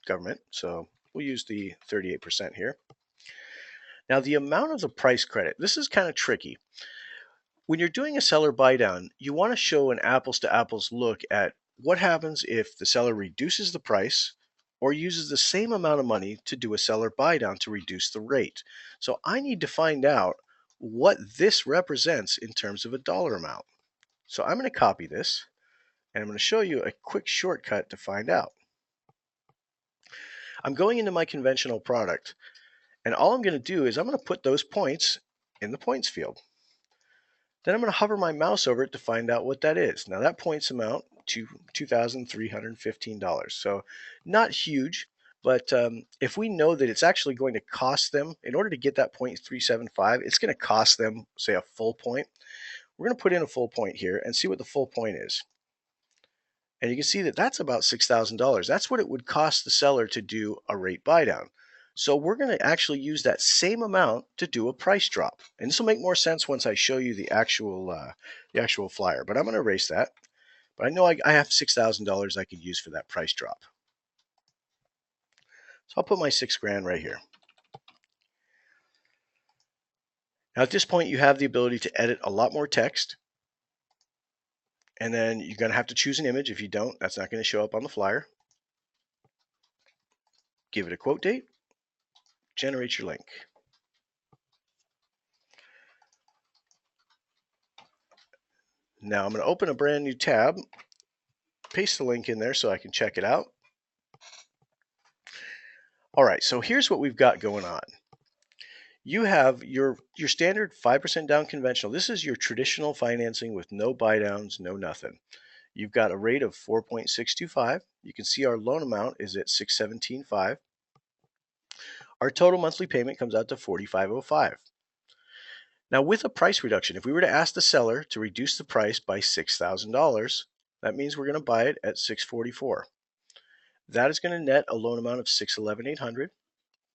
government. So we'll use the 38% here. Now, the amount of the price credit, this is kind of tricky. When you're doing a seller buy down, you want to show an apples to apples look at what happens if the seller reduces the price or uses the same amount of money to do a seller buy down to reduce the rate. So I need to find out what this represents in terms of a dollar amount. So I'm going to copy this, and I'm going to show you a quick shortcut to find out. I'm going into my conventional product, and all I'm going to do is I'm going to put those points in the points field. Then I'm going to hover my mouse over it to find out what that is. Now that points amount to $2,315. So not huge, but if we know that it's actually going to cost them, in order to get that 0.375, it's going to cost them, say, a full point. We're going to put in a full point here and see what the full point is. And you can see that that's about $6,000. That's what it would cost the seller to do a rate buy down. So we're going to actually use that same amount to do a price drop. And this will make more sense once I show you the actual flyer. But I'm going to erase that. But I know I have $6,000 I could use for that price drop. So I'll put my 6 grand right here. Now at this point, you have the ability to edit a lot more text. And then you're going to have to choose an image. If you don't, that's not going to show up on the flyer. Give it a quote date. Generate your link. Now I'm going to open a brand new tab, paste the link in there so I can check it out. All right, so here's what we've got going on. You have your standard 5% down conventional. This is your traditional financing with no buy downs, no nothing. You've got a rate of 4.625. You can see our loan amount is at 617.5. Our total monthly payment comes out to 4505. Now with a price reduction, if we were to ask the seller to reduce the price by $6,000, that means we're going to buy it at 644. That is going to net a loan amount of 611,800.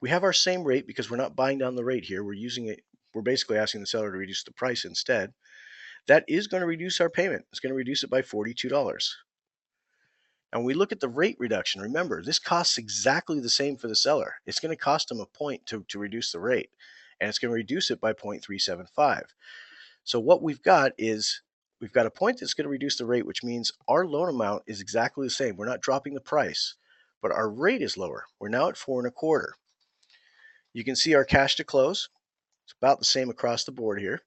We have our same rate because we're not buying down the rate here. We're basically asking the seller to reduce the price instead. That is going to reduce our payment. It's going to reduce it by $42. And when we look at the rate reduction, remember, this costs exactly the same for the seller. It's going to cost them a point to reduce the rate, and it's going to reduce it by 0.375. So what we've got is we've got a point that's going to reduce the rate, which means our loan amount is exactly the same. We're not dropping the price, but our rate is lower. We're now at 4.25. You can see our cash to close. It's about the same across the board here.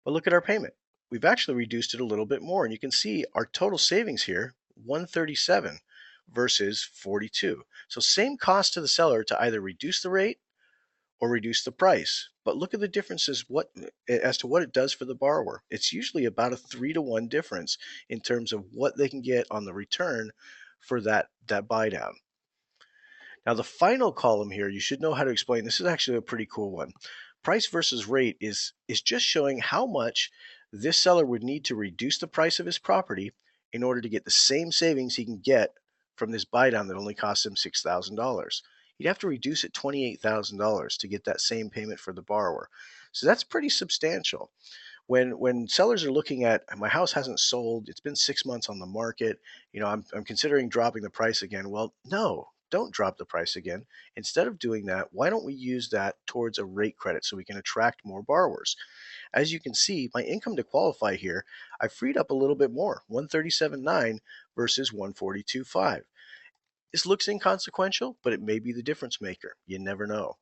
But look at our payment. We've actually reduced it a little bit more, and you can see our total savings here, 137 versus 42. So same cost to the seller to either reduce the rate or reduce the price. But look at the differences as to what it does for the borrower. It's usually about a 3-to-1 difference in terms of what they can get on the return for that buy down. Now the final column here, you should know how to explain. This is actually a pretty cool one. Price versus rate is just showing how much this seller would need to reduce the price of his property in order to get the same savings he can get from this buy down that only costs him $6,000. He'd have to reduce it $28,000 to get that same payment for the borrower. So that's pretty substantial. When sellers are looking at, my house hasn't sold, it's been 6 months on the market, I'm considering dropping the price again. Well, no, don't drop the price again. Instead of doing that, why don't we use that towards a rate credit so we can attract more borrowers? As you can see, my income to qualify here, I freed up a little bit more, 137.9 versus 142.5. This looks inconsequential, but it may be the difference maker. You never know.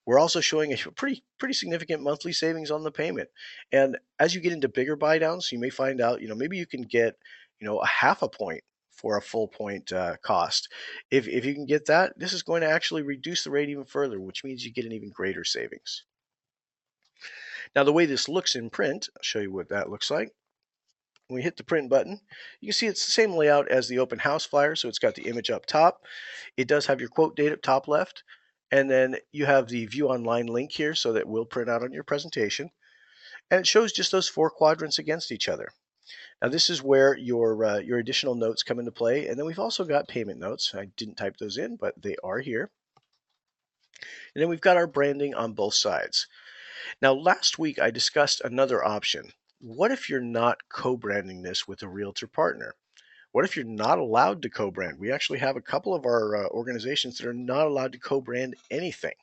We're also showing a pretty significant monthly savings on the payment. And as you get into bigger buy downs, you may find out, maybe you can get, a half a point for a full point cost. If you can get that, this is going to actually reduce the rate even further, which means you get an even greater savings. Now, the way this looks in print, I'll show you what that looks like. When we hit the print button, you can see it's the same layout as the open house flyer. So it's got the image up top. It does have your quote date up top left. And then you have the view online link here so that will print out on your presentation. And it shows just those 4 quadrants against each other. Now this is where your additional notes come into play. And then we've also got payment notes. I didn't type those in, but they are here. And then we've got our branding on both sides. Now last week I discussed another option. What if you're not co-branding this with a realtor partner? What if you're not allowed to co-brand? We actually have a couple of our organizations that are not allowed to co-brand anything.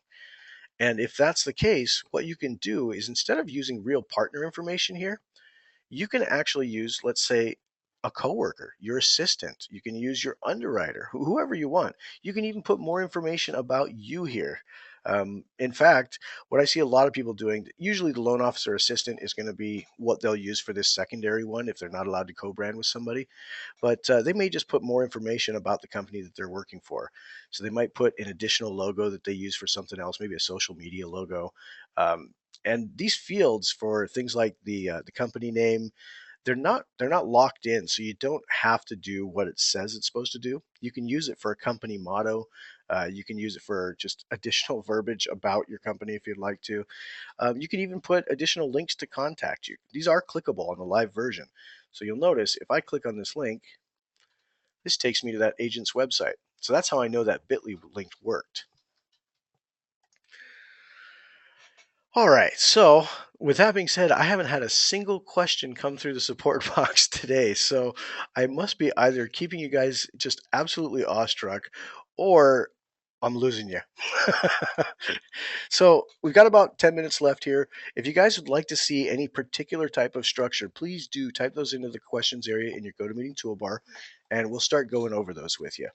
And if that's the case, what you can do is, instead of using real partner information here, you can actually use, let's say, a coworker, your assistant. You can use your underwriter, whoever you want. You can even put more information about you here. In fact, what I see a lot of people doing, usually the loan officer assistant is going to be what they'll use for this secondary one if they're not allowed to co-brand with somebody. But they may just put more information about the company that they're working for. So they might put an additional logo that they use for something else, maybe a social media logo. And these fields for things like the company name, they're not locked in, so you don't have to do what it says it's supposed to do. You can use it for a company motto. You can use it for just additional verbiage about your company if you'd like to. You can even put additional links to contact you. These are clickable on the live version. So you'll notice if I click on this link, this takes me to that agent's website. So that's how I know that Bitly link worked. All right. So, with that being said, I haven't had a single question come through the support box today. So, I must be either keeping you guys just absolutely awestruck or I'm losing you. So, we've got about 10 minutes left here. If you guys would like to see any particular type of structure, please do type those into the questions area in your GoToMeeting toolbar, and we'll start going over those with you.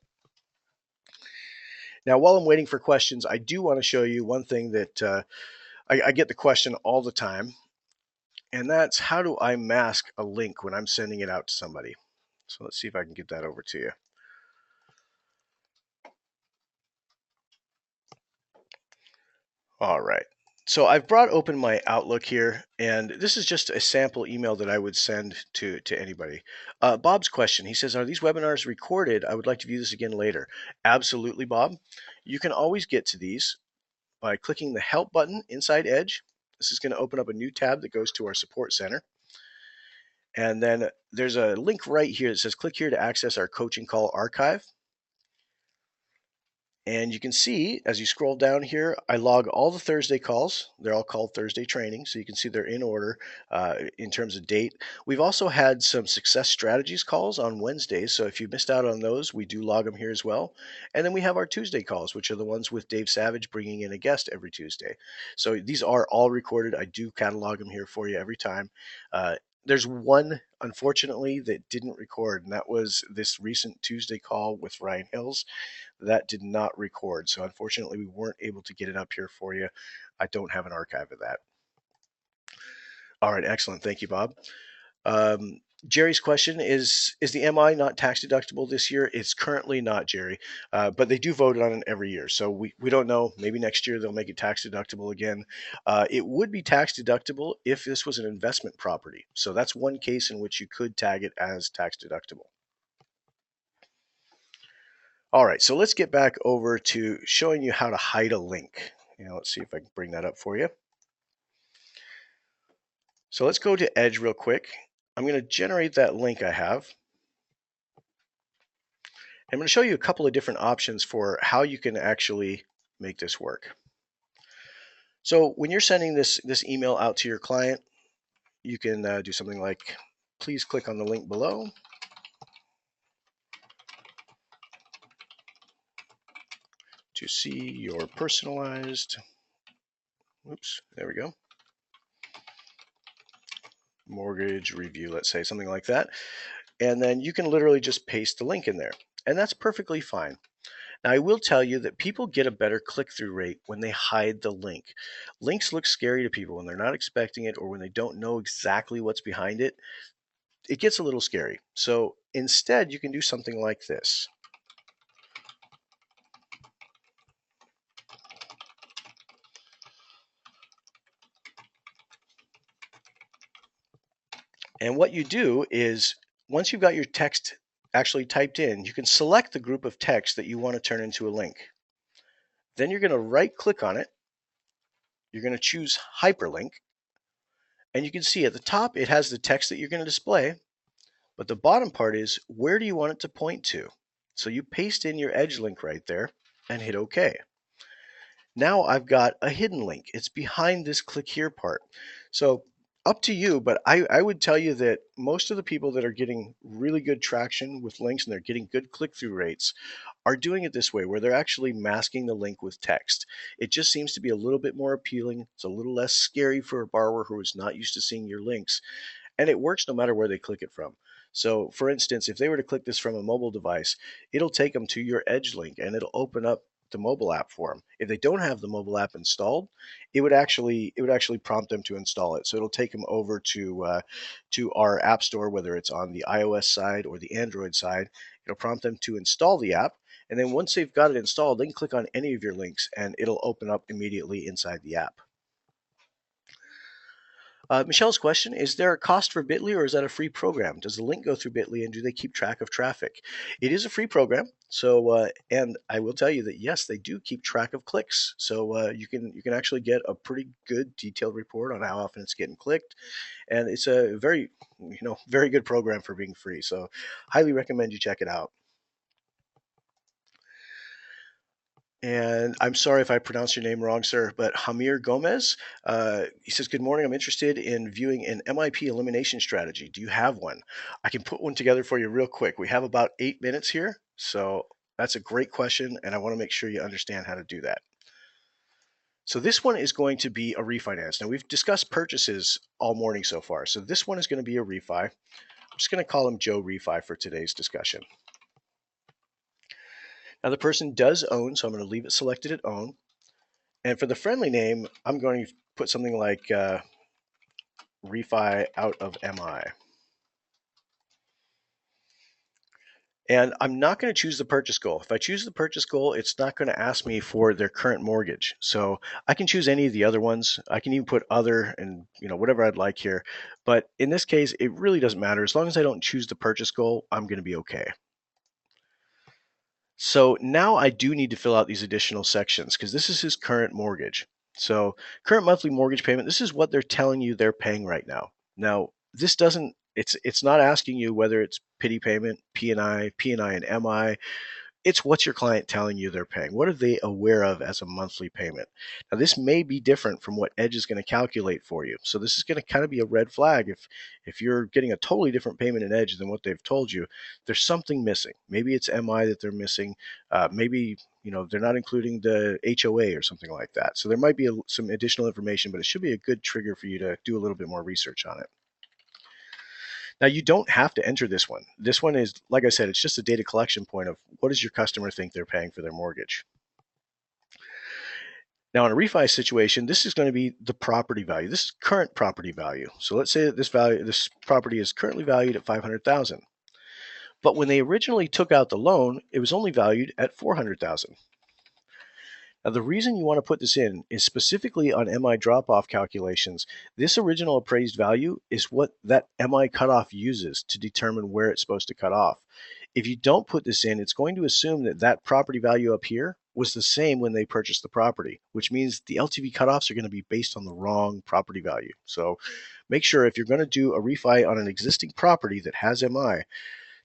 Now, while I'm waiting for questions, I do want to show you one thing that I get the question all the time, and that's how do I mask a link when I'm sending it out to somebody? So let's see if I can get that over to you. All right. So I've brought open my Outlook here, and this is just a sample email that I would send to anybody. Bob's question, he says, are these webinars recorded? I would like to view this again later. Absolutely, Bob. You can always get to these by clicking the Help button inside Edge. This is going to open up a new tab that goes to our support center. And then there's a link right here that says click here to access our coaching call archive. And you can see as you scroll down here, I log all the Thursday calls. They're all called Thursday training. So you can see they're in order in terms of date. We've also had some success strategies calls on Wednesdays. So if you missed out on those, we do log them here as well. And then we have our Tuesday calls, which are the ones with Dave Savage bringing in a guest every Tuesday. So these are all recorded. I do catalog them here for you every time. There's one, unfortunately, that didn't record, and that was this recent Tuesday call with Ryan Hills. That did not record. So unfortunately, we weren't able to get it up here for you. I don't have an archive of that. All right, excellent. Thank you, Bob. Jerry's question is the MI not tax deductible this year? It's currently not, Jerry, but they do vote on it every year. So we don't know. Maybe next year they'll make it tax deductible again. It would be tax deductible if this was an investment property. So that's one case in which you could tag it as tax deductible. All right, so let's get back over to showing you how to hide a link. Let's see if I can bring that up for you. So let's go to Edge real quick. I'm going to generate that link I have. I'm going to show you a couple of different options for how you can actually make this work. So when you're sending this email out to your client, you can do something like, please click on the link below. To see your personalized, oops, there we go. Mortgage review, let's say, something like that. And then you can literally just paste the link in there. And that's perfectly fine. Now, I will tell you that people get a better click-through rate when they hide the link. Links look scary to people when they're not expecting it or when they don't know exactly what's behind it. It gets a little scary. So instead, you can do something like this. And what you do is once you've got your text actually typed in, you can select the group of text that you want to turn into a link. Then you're going to right click on it. You're going to choose hyperlink. And you can see at the top, it has the text that you're going to display. But the bottom part is where do you want it to point to? So you paste in your edge link right there and hit OK. Now I've got a hidden link. It's behind this click here part. So up to you, but I would tell you that most of the people that are getting really good traction with links and they're getting good click-through rates are doing it this way, where they're actually masking the link with text. It just seems to be a little bit more appealing. It's a little less scary for a borrower who is not used to seeing your links. And it works no matter where they click it from. So for instance, if they were to click this from a mobile device, it'll take them to your Edge link and it'll open up the mobile app for them. If they don't have the mobile app installed, it would actually prompt them to install it. So it'll take them over to our app store, whether it's on the iOS side or the Android side. It'll prompt them to install the app, and then once they've got it installed, they can click on any of your links, and it'll open up immediately inside the app. Michelle's question: is there a cost for Bitly, or is that a free program? Does the link go through Bitly, and do they keep track of traffic? It is a free program, so and I will tell you that yes, they do keep track of clicks. So you can actually get a pretty good detailed report on how often it's getting clicked, and it's a very very good program for being free. So highly recommend you check it out. And I'm sorry if I pronounced your name wrong, sir, but Hamir Gomez, he says, "Good morning. I'm interested in viewing an MIP elimination strategy. Do you have one? I can put one together for you real quick. We have about 8 minutes here. So that's a great question, and I want to make sure you understand how to do that. So this one is going to be a refinance. Now, we've discussed purchases all morning so far. So this one is going to be a refi. I'm just going to call him Joe Refi for today's discussion. Now, the person does own, so I'm going to leave it selected at own. And for the friendly name, I'm going to put something like refi out of MI. And I'm not going to choose the purchase goal. If I choose the purchase goal, it's not going to ask me for their current mortgage. So I can choose any of the other ones. I can even put other and whatever I'd like here. But in this case, it really doesn't matter. As long as I don't choose the purchase goal, I'm going to be okay. So now I do need to fill out these additional sections because this is his current mortgage. So current monthly mortgage payment, this is what they're telling you they're paying right now. Now, this doesn't it's not asking you whether it's pity payment, P&I and MI. It's what's your client telling you they're paying. What are they aware of as a monthly payment? Now, this may be different from what Edge is going to calculate for you. So this is going to kind of be a red flag if you're getting a totally different payment in Edge than what they've told you. There's something missing. Maybe it's MI that they're missing. Maybe they're not including the HOA or something like that. So there might be some additional information, but it should be a good trigger for you to do a little bit more research on it. Now, you don't have to enter this one. This one is, like I said, it's just a data collection point of what does your customer think they're paying for their mortgage. Now, in a refi situation, this is going to be the property value. This is current property value. So let's say that this property is currently valued at $500,000. But when they originally took out the loan, it was only valued at $400,000. Now, the reason you want to put this in is specifically on MI drop-off calculations. This original appraised value is what that MI cutoff uses to determine where it's supposed to cut off. If you don't put this in, it's going to assume that that property value up here was the same when they purchased the property, which means the LTV cutoffs are going to be based on the wrong property value. So make sure if you're going to do a refi on an existing property that has MI,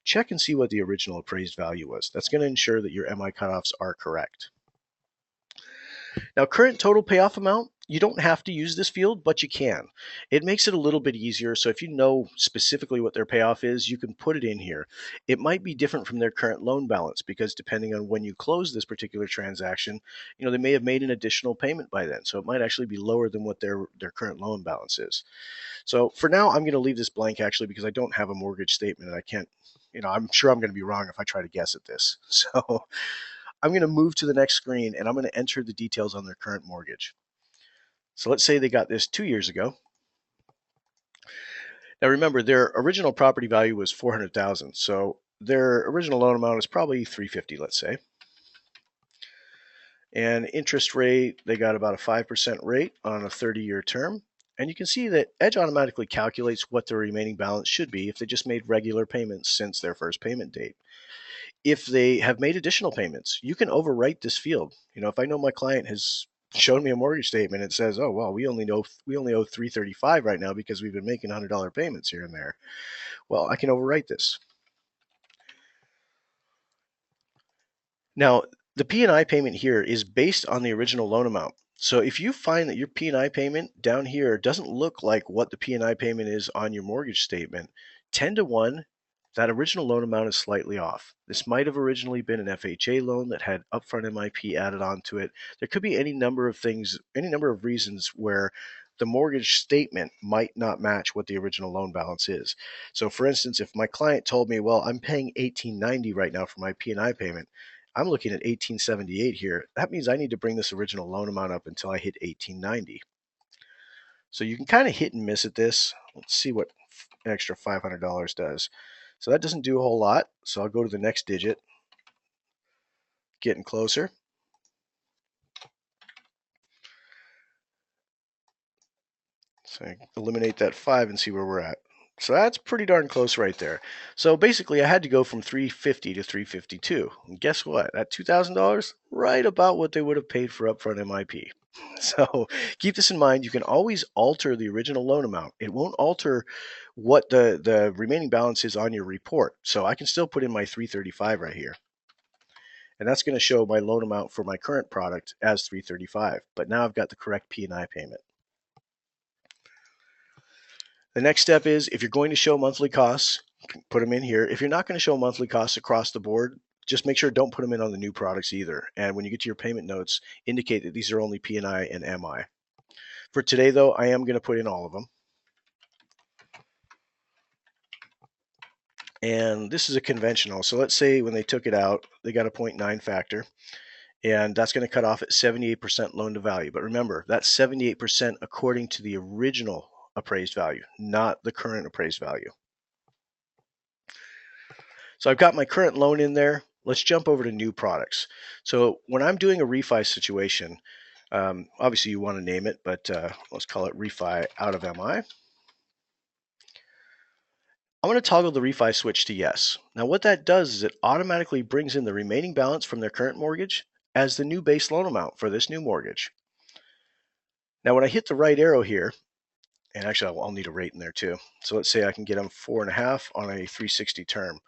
check and see what the original appraised value was. That's going to ensure that your MI cutoffs are correct. Now, current total payoff amount, you don't have to use this field, but you can. It makes it a little bit easier. So if you know specifically what their payoff is, you can put it in here. It might be different from their current loan balance because depending on when you close this particular transaction, they may have made an additional payment by then. So it might actually be lower than what their current loan balance is. So for now, I'm going to leave this blank actually because I don't have a mortgage statement and I can't, I'm sure I'm going to be wrong if I try to guess at this. So I'm going to move to the next screen and I'm going to enter the details on their current mortgage. So let's say they got this 2 years ago. Now remember, their original property value was $400,000. So their original loan amount is probably $350, let's say. And interest rate, they got about a 5% rate on a 30-year term. And you can see that Edge automatically calculates what the remaining balance should be if they just made regular payments since their first payment date. If they have made additional payments, you can overwrite this field. If I know my client has shown me a mortgage statement, it says, "Oh, well, we only owe $335 right now because we've been making $100 payments here and there." Well, I can overwrite this. Now, the P&I payment here is based on the original loan amount. So if you find that your P&I payment down here doesn't look like what the P&I payment is on your mortgage statement, 10 to 1, that original loan amount is slightly off. This might have originally been an FHA loan that had upfront MIP added onto it. There could be any number of things, any number of reasons where the mortgage statement might not match what the original loan balance is. So for instance, if my client told me, well, I'm paying $1,890 right now for my P&I payment, I'm looking at 1878 here. That means I need to bring this original loan amount up until I hit 1890. So you can kind of hit and miss at this. Let's see what an extra $500 does. So that doesn't do a whole lot. So I'll go to the next digit, getting closer. So eliminate that 5 and see where we're at. So that's pretty darn close right there. So basically I had to go from 350 to 352. And guess what? At $2,000, right about what they would have paid for upfront MIP. So keep this in mind. You can always alter the original loan amount. It won't alter what the remaining balance is on your report. So I can still put in my 335 right here. And that's going to show my loan amount for my current product as 335. But now I've got the correct P&I payment. The next step is if you're going to show monthly costs, put them in here. If you're not going to show monthly costs across the board, just make sure don't put them in on the new products either. And when you get to your payment notes, indicate that these are only P&I and MI. For today, though, I am going to put in all of them. And this is a conventional. So let's say when they took it out, they got a 0.9 factor. And that's going to cut off at 78% loan to value. But remember, that's 78% according to the original appraised value, not the current appraised value. So I've got my current loan in there. Let's jump over to new products. So when I'm doing a refi situation, obviously you want to name it, but let's call it refi out of MI. I'm going to toggle the refi switch to yes. Now what that does is it automatically brings in the remaining balance from their current mortgage as the new base loan amount for this new mortgage. Now when I hit the right arrow here, and actually I'll need a rate in there too. So let's say I can get them 4.5 on a 360 term.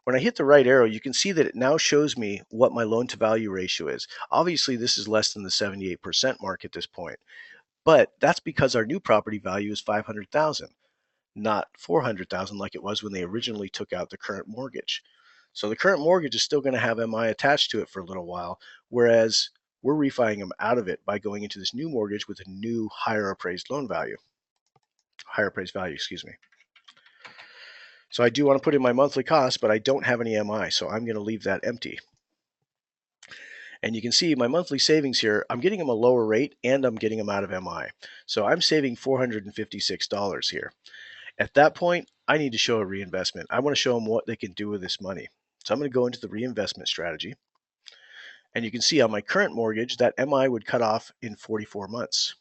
When I hit the right arrow, you can see that it now shows me what my loan to value ratio is. Obviously, this is less than the 78% mark at this point, but that's because our new property value is 500,000, not 400,000 like it was when they originally took out the current mortgage. So the current mortgage is still going to have MI attached to it for a little while, whereas we're refining them out of it by going into this new mortgage with a new higher appraised value, excuse me. So I do want to put in my monthly cost, but I don't have any MI, so I'm going to leave that empty. And you can see my monthly savings here, I'm getting them a lower rate and I'm getting them out of MI. So I'm saving $456 here. At that point, I need to show a reinvestment. I want to show them what they can do with this money. So I'm going to go into the reinvestment strategy. And you can see on my current mortgage, that MI would cut off in 44 months.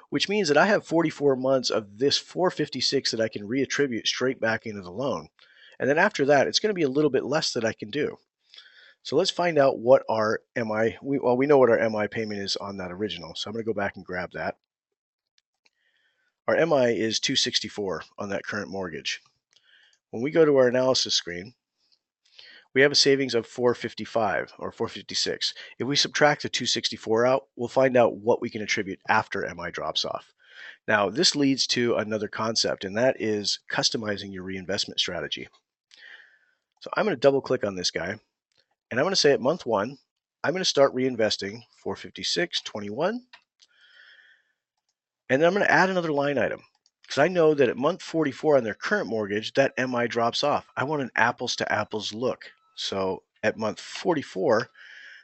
Which means that I have 44 months of this 456 that I can reattribute straight back into the loan. And then after that, it's going to be a little bit less that I can do. So let's find out what our MI, we know what our MI payment is on that original. So I'm going to go back and grab that. Our MI is 264 on that current mortgage. When we go to our analysis screen, we have a savings of 455 or 456. If we subtract the 264 out, we'll find out what we can attribute after MI drops off. Now, this leads to another concept, and that is customizing your reinvestment strategy. So I'm going to double click on this guy, and I'm going to say at month 1, I'm going to start reinvesting 456.21, and then I'm going to add another line item because I know that at month 44 on their current mortgage, that MI drops off. I want an apples to apples look. So at month 44,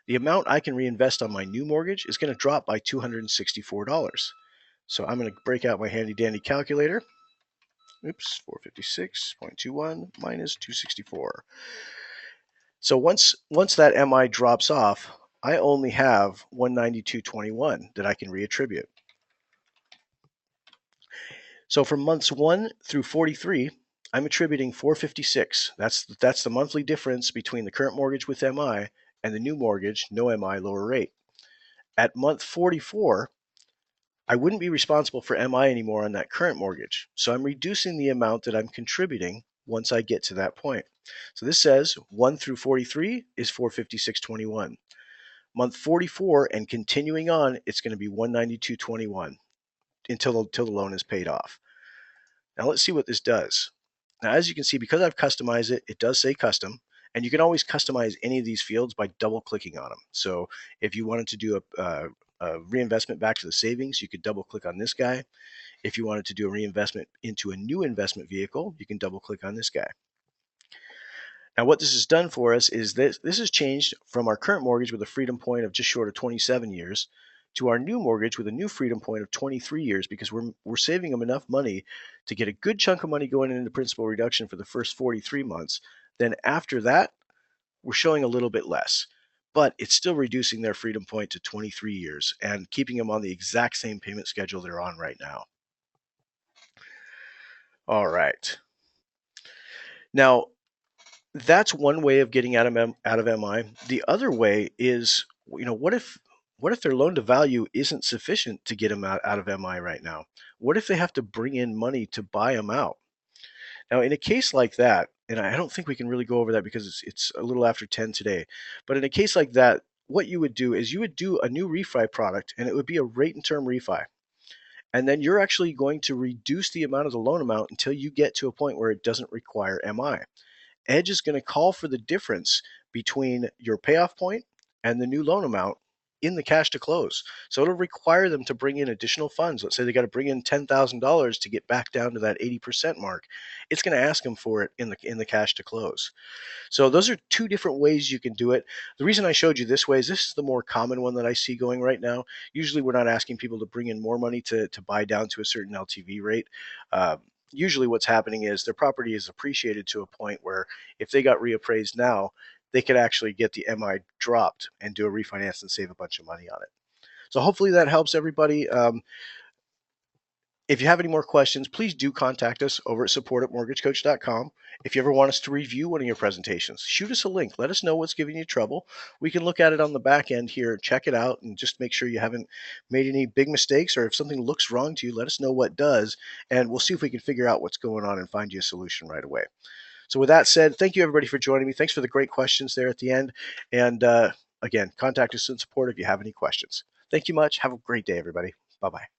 the amount I can reinvest on my new mortgage is going to drop by $264. So I'm going to break out my handy dandy calculator. Oops, 456.21 minus 264. So once that MI drops off, I only have 192.21 that I can reattribute. So from months 1 through 43, I'm attributing 456. That's the monthly difference between the current mortgage with MI and the new mortgage, no MI, lower rate. At month 44, I wouldn't be responsible for MI anymore on that current mortgage. So I'm reducing the amount that I'm contributing once I get to that point. So this says 1 through 43 is 456.21. Month 44 and continuing on, it's going to be 192.21 until the loan is paid off. Now let's see what this does. Now, as you can see, because I've customized it, it does say custom, and you can always customize any of these fields by double clicking on them. So if you wanted to do a reinvestment back to the savings, you could double click on this guy. If you wanted to do a reinvestment into a new investment vehicle, you can double click on this guy. And what this has done for us is this has changed from our current mortgage with a freedom point of just short of 27 years to our new mortgage with a new freedom point of 23 years, because we're saving them enough money to get a good chunk of money going into principal reduction for the first 43 months. Then after that, we're showing a little bit less, but it's still reducing their freedom point to 23 years and keeping them on the exact same payment schedule they're on right now. All right. Now, that's one way of getting out of MI. The other way is, what if their loan to value isn't sufficient to get them out of MI right now? What if they have to bring in money to buy them out? Now, in a case like that, and I don't think we can really go over that because it's a little after 10 today, but in a case like that, what you would do is you would do a new refi product, and it would be a rate and term refi. And then you're actually going to reduce the amount of the loan amount until you get to a point where it doesn't require MI. Edge is going to call for the difference between your payoff point and the new loan amount in the cash to close. So it'll require them to bring in additional funds. Let's say they got to bring in $10,000 to get back down to that 80% mark. It's going to ask them for it in the cash to close. So those are two different ways you can do it. The reason I showed you this way is this is the more common one that I see going right now. Usually we're not asking people to bring in more money to buy down to a certain LTV rate. Usually what's happening is their property is appreciated to a point where if they got reappraised now, they could actually get the MI dropped and do a refinance and save a bunch of money on it. So hopefully that helps everybody. If you have any more questions, please do contact us over at support@mortgagecoach.com. If you ever want us to review one of your presentations, shoot us a link. Let us know what's giving you trouble. We can look at it on the back end here, check it out, and just make sure you haven't made any big mistakes. Or if something looks wrong to you, let us know what does, and we'll see if we can figure out what's going on and find you a solution right away. So with that said, thank you everybody for joining me. Thanks for the great questions there at the end. And again, contact us in support if you have any questions. Thank you much. Have a great day, everybody. Bye-bye.